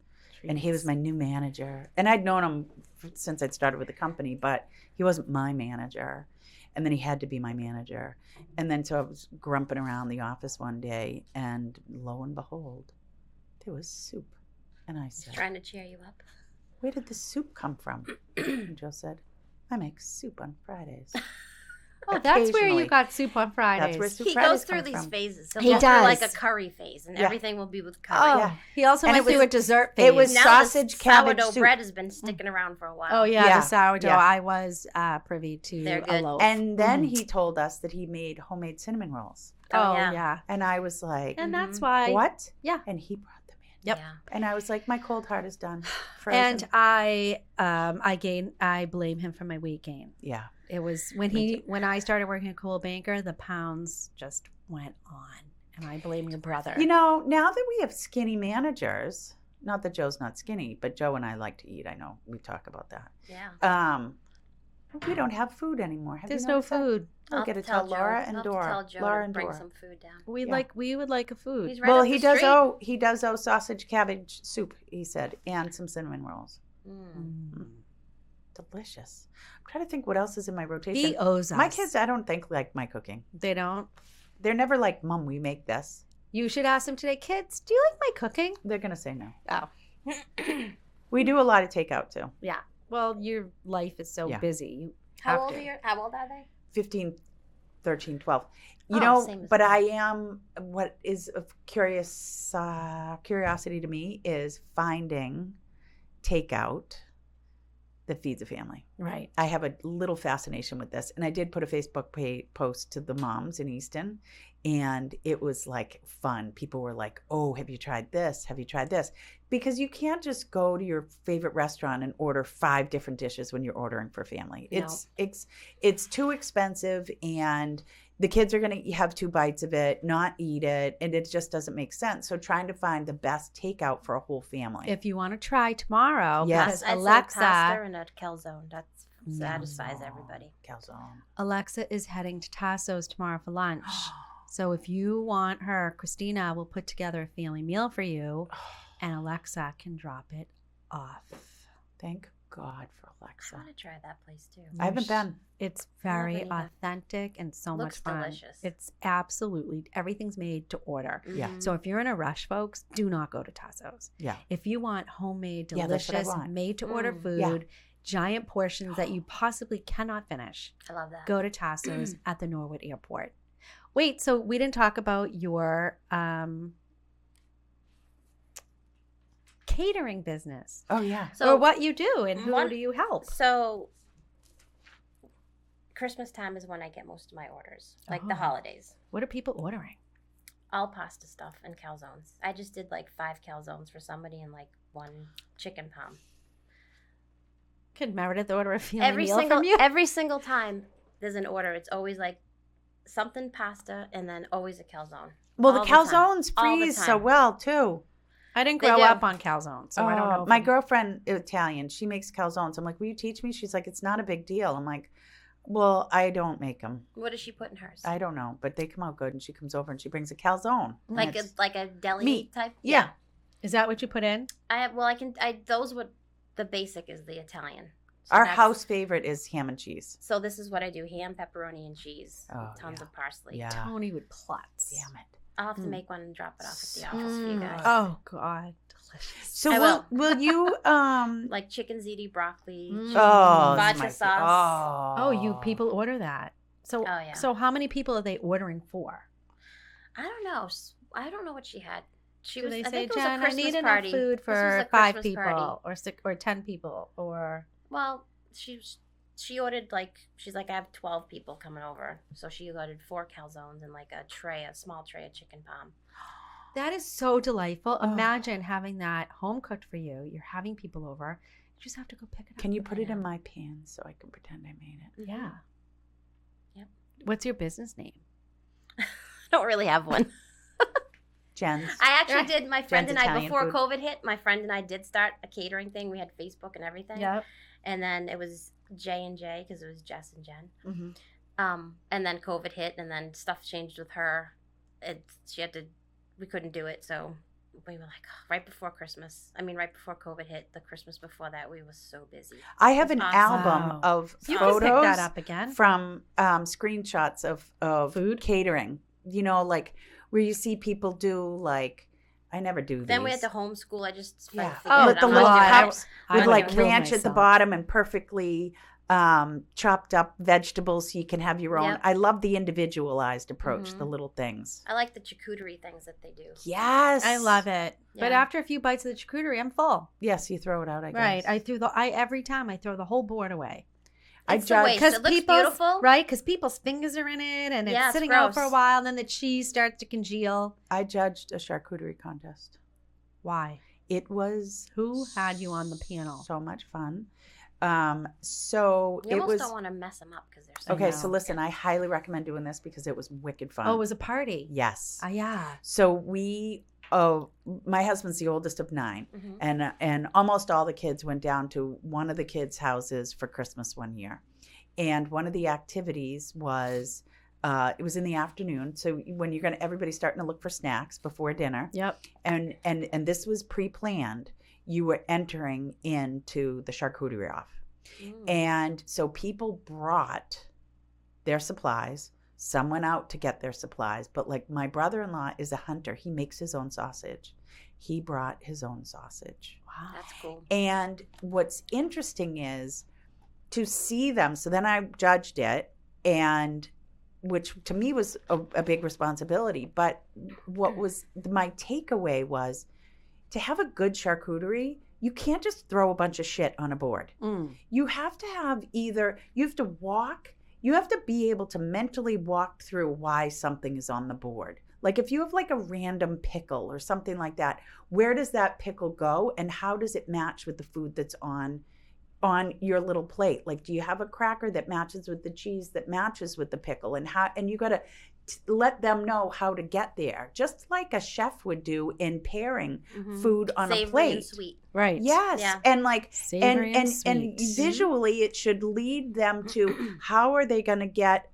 D: And he was
C: treats.
D: my new manager. And I'd known him since I'd started with the company, but he wasn't my manager. And then he had to be my manager. And then so I was grumping around the office one day, and lo and behold, there was soup. And I said,
E: Trying to cheer you up.
D: where did the soup come from? And Joe said, I make soup on Fridays.
C: Oh, that's where you
D: Occasionally.
C: got soup on Fridays.
D: That's where soup
E: He
D: Fridays
E: goes through
D: come
E: these
D: from.
E: phases. He'll
C: He
E: go through like a
C: does.
E: curry phase, and
D: Yeah.
E: everything will be with curry.
C: Oh,
D: Yeah.
C: he also
D: And
C: went
D: it
C: through a
D: was-
C: dessert phase.
D: it was
E: Now
D: sausage,
E: the
D: cabbage
E: sourdough
D: soup.
E: bread has been sticking around for a while.
C: Oh yeah,
D: Yeah.
C: the sourdough.
D: Yeah.
C: I was privy to
E: They're
C: a
E: good.
C: loaf.
D: And then
C: Mhm.
D: he told us that he made homemade cinnamon rolls.
C: oh
E: yeah.
C: yeah.
D: And I was like,
C: And that's why.
D: what?
C: Yeah.
D: And he brought them in.
C: Yep.
E: Yeah.
D: And I was like, my cold heart is done. Frozen.
C: And I blame him for my weight gain.
D: yeah.
C: It was
D: Me
C: when I started working at Cool Banker, the pounds just went on, and I blame your brother.
D: You know, now that we have skinny managers, not that Joe's not skinny, but Joe and I like to eat. I know we talk about that.
E: Yeah.
D: We don't have food anymore. Have
C: There's
D: you
C: no
D: noticed that?
C: food.
D: We'll get to tell Laura and
E: I'll
D: Dora.
E: tell Joe
D: Laura
E: to
D: and
E: bring
D: Dora.
E: some food down.
C: We
D: Yeah.
C: would like a food.
E: He's right
D: Well,
E: up the street.
D: he does owe sausage cabbage soup, he said, and some cinnamon rolls. Delicious. I'm trying to think what else is in my rotation.
C: He owes us.
D: My kids, I don't think like my cooking.
C: They don't.
D: They're never like, Mom, we make this.
C: You should ask them today, kids, do you like my cooking?
D: They're gonna say no.
C: Oh.
D: We do a lot of takeout too.
C: Yeah. Well, your life is so
D: Yeah.
C: busy. You
E: How
C: have
E: old
C: to.
E: How old are they?
D: 15, 13, 12. You
E: Oh,
D: know,
E: same as
D: but
E: me.
D: I am, what is of curiosity to me is finding takeout that feeds a family.
C: Right.
D: I have a little fascination with this. And I did put a Facebook post to the moms in Easton, and it was like fun. People were like, oh, have you tried this? Have you tried this? Because you can't just go to your favorite restaurant and order 5 different dishes when you're ordering for family.
C: No.
D: It's too expensive, and the kids are going to have 2 bites of it, not eat it, and it just doesn't make sense. So trying to find the best takeout for a whole family.
C: If you want to try tomorrow,
D: Yes.
C: because
E: I'd say
C: Alexa,
E: pasta and a calzone. That satisfies everybody.
D: Calzone.
C: Alexa is heading to Tasso's tomorrow for lunch. So if you want her, Christina will put together a family meal for you, and Alexa can drop it off.
D: Thank God for
E: I
D: Alexa.
E: want to try that place too.
D: I haven't been.
C: It's very
E: Haven't either.
C: authentic and so
E: Looks
C: much fun.
E: delicious.
C: It's absolutely, everything's made to order.
D: Yeah.
E: Mhm.
C: So if you're in a rush, folks, do not go to Tasso's.
D: Yeah.
C: If you want homemade,
D: Yeah, that's what I
C: delicious,
D: want.
C: made to order food,
D: Yeah.
C: giant portions that you possibly cannot finish,
E: I love that.
C: go to Tasso's at the Norwood Airport. Wait, so we didn't talk about your catering business
D: Oh, yeah.
C: or what you do and who
E: one-
C: do you help?
E: So Christmas time is when I get most of my orders, like the
C: Oh.
E: holidays.
C: What are people ordering?
E: All pasta stuff and calzones. I just did like 5 calzones for somebody and like 1 chicken palm.
C: Could Meredith order a family meal from you?
E: Every single time there's an order, it's always like something pasta and then always a calzone.
D: Well, the
E: All the time.
D: calzones
E: All the
D: freeze so
E: time.
D: well, too.
C: I didn't
E: They
C: grow
E: do.
C: up on calzones, so I don't know.
D: My girlfriend, Italian, she makes calzones. I'm like, will you teach me? She's like, it's not a big deal. I'm like, well, I don't make them.
E: What does she put in hers?
D: I don't know, but they come out good. And she comes over and she brings a calzone. And
E: like
D: it's-
E: a deli
D: meat.
E: type.
D: Yeah.
C: Is that what you put in?
E: Those would the basic is the Italian. So
D: Our
E: that's-
D: house favorite is ham and cheese.
E: So this is what I do: ham, pepperoni, and cheese.
D: Oh,
E: with tons
D: yeah.
E: of parsley.
D: Yeah.
C: Tony would klutz.
D: Damn it.
E: I'll have to
C: Mm.
E: make one and drop it off at the office for you guys.
C: Oh God, delicious.
D: So
E: I
D: will you
E: Like chicken ziti, broccoli,
C: Mm.
E: chicken
D: oh, this is
E: vodka
D: my-
E: sauce.
C: Oh, you people order that. So
E: Oh, yeah.
C: so how many people are they ordering for?
E: I don't know. I don't know what she had. She
C: Do
E: was.
C: they
E: I
C: say,
E: think it was
C: Jen,
E: a
C: I
E: Christmas
C: need
E: party.
C: enough food
E: This was
C: for
E: a
C: 5
E: Christmas
C: people
E: party.
C: or 6 or 10 people or
E: Well, she ordered like she's like I have 12 people coming over, so she ordered 4 calzones and like a small tray of chicken palm.
C: that is so delightful.
D: Oh.
C: Imagine having that home cooked for you. You're having people over. You just have to go pick it up.
D: Can you put it in my pan so I can pretend I made it?
C: Yeah.
E: Yep.
C: What's your business name?
E: I don't really have one.
D: Jen's.
E: I actually did. My friend
D: Jen's
E: and I,
D: Italian
E: before
D: food.
E: COVID hit, my friend and I did start a catering thing. We had Facebook and everything.
C: Yep.
E: And then it was J&J because it was Jess and Jen.
C: Mm-hmm.
E: And then COVID hit, and then stuff changed with her. We couldn't do it, so we were like, right before COVID hit, the Christmas before that, we were so busy.
D: I have
E: It's
D: an
E: awesome.
D: album
C: Wow.
D: of
C: You can pick
D: photos
C: that up again.
D: from screenshots of
C: Food?
D: catering. You know, like where you see people do like, I never do these.
E: Then we had to homeschool. I just
D: Yeah.
C: Oh,
D: with the
C: God,
D: little
C: I-
D: cups
C: I
D: with
C: would
D: like
C: kill
D: ranch at the
C: myself.
D: bottom and perfectly chopped up vegetables so you can have your own.
E: Yep.
D: I love the individualized approach,
E: Mhm.
D: the little things.
E: I like the charcuterie things that they do.
D: Yes.
C: I love it. But
E: Yeah.
C: after a few bites of the charcuterie, I'm full.
D: Yes, you throw it out, I guess.
C: Right. Every time I throw the whole board away.
E: It's a
D: judge-
E: waste. It looks beautiful.
C: Right? Because people's fingers are in it and
E: Yeah,
C: it's
E: it's
C: sitting out for a
E: gross.
C: while and then the cheese starts to congeal.
D: I judged a charcuterie contest.
C: Why?
D: It was
C: Who had you on the panel?
D: so much fun. So
E: You
D: it
E: almost
D: was
E: don't want to mess them up because they're so
D: okay.
C: know.
D: So listen, I highly recommend doing this because it was wicked fun.
C: Oh, it was a party.
D: yes.
C: Yeah.
D: So my husband's the oldest of 9,
E: Mhm.
D: and almost all the kids went down to one of the kids' houses for Christmas one year, And one of the activities was, it was in the afternoon. So when everybody's starting to look for snacks before dinner.
C: Yep.
D: And this was pre-planned. You were entering into the charcuterie off. And so people brought their supplies. Some went out to get their supplies. But like my brother-in-law is a hunter. He makes his own sausage. He brought his own sausage.
C: Wow.
E: That's cool.
D: And what's interesting is to see them. So then I judged it, and which to me was a big responsibility. But what was my takeaway was to have a good charcuterie, you can't just throw a bunch of shit on a board. You have to have you have to be able to mentally walk through why something is on the board. Like if you have like a random pickle or something like that, where does that pickle go and how does it match with the food that's on your little plate? Like, do you have a cracker that matches with the cheese that matches with the pickle? And you got to let them know how to get there, just like a chef would do in pairing food on
E: Savory
D: a plate.
E: and sweet.
C: Right.
D: Yes.
E: Yeah.
D: And like
C: Savory
D: and
C: sweet.
D: visually it should lead them to how are they going to get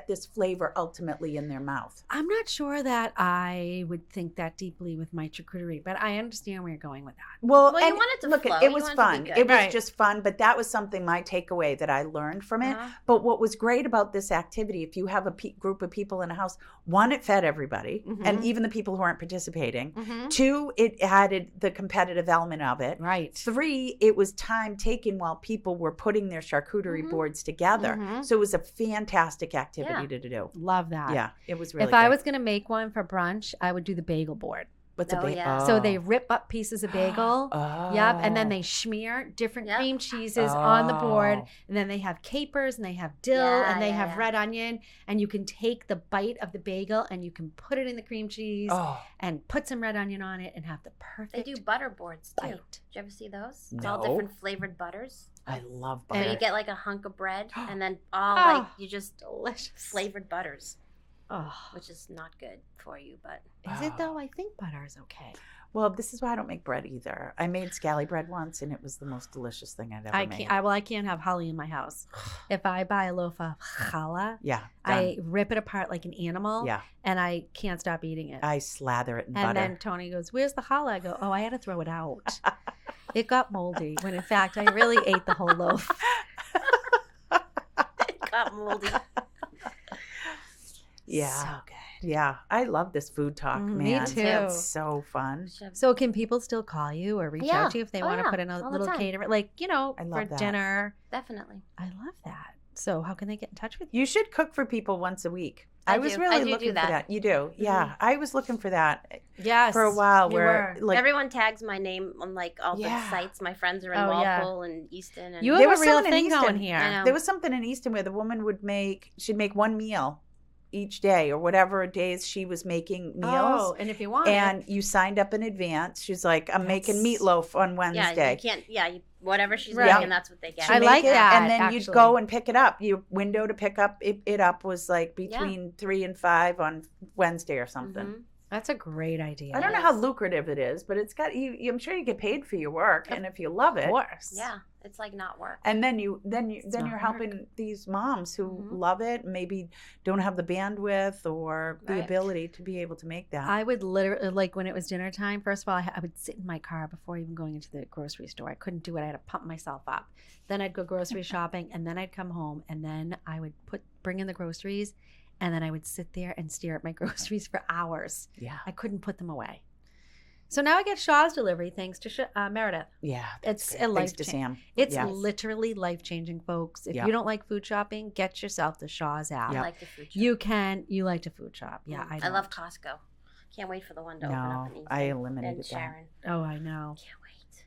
D: this flavor ultimately in their mouth.
C: I'm not sure that I would think that deeply with my charcuterie, but I understand where you're going with that.
D: Well,
E: Well, you
D: and
E: want it to
D: look,
E: flow.
D: it
E: You
D: was
E: want it to
D: fun.
E: be good.
D: It was
C: Right.
D: just fun, but that was something, my takeaway that I learned from it.
E: Uh-huh.
D: But what was great about this activity, if you have a group of people in a house, one, it fed everybody, and even the people who aren't participating. Two, it added the competitive element of it.
C: Right.
D: Three, it was time taken while people were putting their charcuterie boards together. So it was a fantastic activity to do.
C: Love that.
D: Yeah, it was really
C: If I
D: great.
C: was going to make one for brunch, I would do the bagel board.
D: What's a
E: Oh,
D: bagel?
E: yeah.
C: So they rip up pieces of bagel.
D: Oh.
C: Yep. And then they smear different
E: Yep.
C: cream cheeses on the board.
D: Oh.
C: And then they have capers and they have dill
E: Yeah,
C: and they
E: yeah,
C: have
E: yeah.
C: red onion. And you can take the bite of the bagel and you can put it in the cream cheese
D: Oh.
C: and put some red onion on it and have the
E: They
C: perfect
E: do butter boards too.
C: bite.
E: Did you ever see those? It's all
D: No.
E: different flavored butters.
D: I love
E: Where
D: butter.
E: you get like a hunk of bread and then all
C: Oh.
E: like you just
C: Delicious.
E: flavored butters,
C: Oh.
E: which is not good for you, but
C: Is it though? I think butter is okay.
D: Well, this is why I don't make bread either. I made scally bread once, and it was the most delicious thing I'd ever
C: I
D: made.
C: can't. I can't have challah in my house. If I buy a loaf of challah,
D: Yeah,
C: I rip it apart like an animal.
D: Yeah.
C: And I can't stop eating it.
D: I slather it in
C: and
D: butter.
C: then Tony goes, "Where's the challah?" I go, "Oh, I had to throw it out. It got moldy." When in fact, I really ate the whole loaf.
E: it got moldy.
D: Yeah.
C: So good.
D: Yeah, I love this food talk,
C: Me
D: man.
C: too.
D: It's so fun.
C: So can people still call you or reach
E: Yeah.
C: out to you if they
E: Oh,
C: want to
E: yeah.
C: put in a
E: All the
C: little
E: time.
C: caterer, like
D: I
C: for
D: love that.
C: dinner?
E: Definitely.
C: I love that. So how can they get in touch with you?
D: You should cook for people once a week.
E: I
D: I was
E: do.
D: really
E: I do
D: looking
E: do
D: for
E: that.
D: that. You do? Yeah. I was looking for that
C: Yes,
D: for a while
C: you
D: where
C: were.
D: like
E: Everyone tags my name on like all
D: Yeah.
E: the sites. My friends are in
C: Oh, yeah.
E: Walpole and Easton. And
C: You
D: There
C: have
D: was
C: a real
D: someone in
C: thing
D: Easton.
C: going here.
E: I know.
D: there was something in Easton where the woman she'd make one meal each day or whatever days she was making meals.
C: Oh, and if you want,
D: And you signed up in advance. She's like, I'm making
C: That's-
D: meatloaf on
E: yeah,
D: Wednesday.
E: you can't. Yeah, whatever she's
C: Right.
E: making, that's what they get.
D: She'd
C: I
D: make
C: like
D: it,
C: that,
D: and then you'd
C: actually.
D: go and pick it up. Your window to pick up it up was like between 3 and 5 on Wednesday or something.
E: Mhm.
C: that's a great idea.
D: I don't know how lucrative it is, but it's got you. I'm sure you get paid for your work, and if you love it,
C: Of course.
E: Yeah, it's like not work.
D: and then
C: not
D: you're helping these moms who love it, maybe don't have the bandwidth or the
E: Right.
D: ability to be able to make that.
C: I would literally, like when it was dinner time, first of all, I would sit in my car before even going into the grocery store. I couldn't do it. I had to pump myself up. Then I'd go grocery shopping, and then I'd come home, and then I would bring in the groceries, and then I would sit there and stare at my groceries for hours.
D: Yeah,
C: I couldn't put them away. So now I get Shaw's delivery thanks to Meredith.
D: yeah.
C: It's
D: great.
C: a
D: Thanks
C: life
D: to
C: change.
D: Sam.
C: It's
D: Yes.
C: literally life-changing, folks. If
D: Yeah.
C: you don't like food shopping, get yourself the Shaw's app.
E: I
D: Yeah.
E: like the food. Shop.
C: You like to food shop. Yeah,
E: I love Costco. Can't wait for the one to open up
D: No,
E: in Easton.
D: I eliminated
E: and
D: that.
E: Sharon.
C: Oh, I know.
E: Can't wait.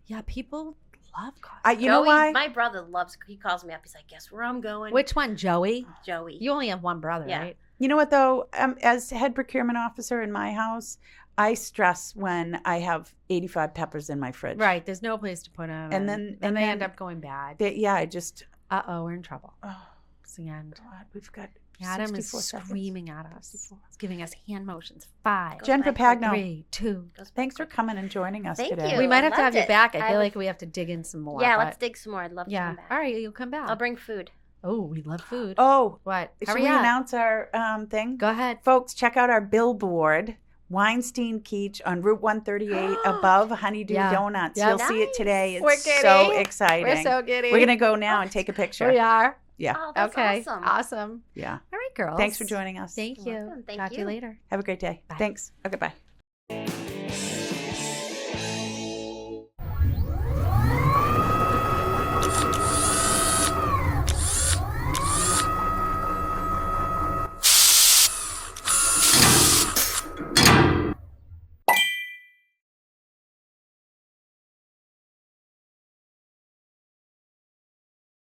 C: Yeah, people love Costco.
D: You know
E: Joey,
D: why?
E: My brother loves. He calls me up. He's like, "Guess where I'm going?"
C: Which one, Joey?
E: Joey.
C: You only have one brother,
E: Yeah.
C: right?
D: You know what though? As head procurement officer in my house, I stress when I have 85 peppers in my fridge.
C: Right. There's no place to put them.
D: And then-
C: they end up going bad.
D: I just
C: We're in trouble.
D: oh
C: It's the end.
D: God, we've got
C: Adam is
D: 64 seconds.
C: screaming at us. He's giving us hand motions. 5,
D: Jen
E: Goes
D: Papagno,
C: 3, 2.
D: thanks for coming and joining us
E: Thank
D: today.
E: you.
C: We might have to
E: loved
C: have you
E: it.
C: back. I
E: I
C: feel
E: would-
C: like we have to dig in some more.
E: Yeah,
C: but-
E: let's dig some more. I'd love to
C: Yeah.
E: come back.
C: All right, you'll come back.
E: I'll bring food.
C: Oh, we love food.
D: Oh,
C: What?
D: should
C: Hurry
D: we
C: up.
D: announce our thing?
C: Go ahead.
D: Folks, check out our billboard, Weinstein Keach on Route 138 above Honeydew
C: Yeah.
D: Donuts.
C: Yeah.
D: You'll see it today.
C: We're
D: It's so
C: giddy.
D: exciting.
C: We're so giddy.
D: We're going to go now and take a picture.
C: We are.
D: Yeah.
E: Oh, that's
C: Okay.
E: awesome.
C: Awesome.
D: Yeah.
C: All right, girls.
D: Thanks for joining us.
C: Thank
E: You're
C: you.
E: welcome. Thank
C: Talk to you
E: you.
C: later.
D: Have a great day.
C: Bye.
D: Thanks. Okay, bye.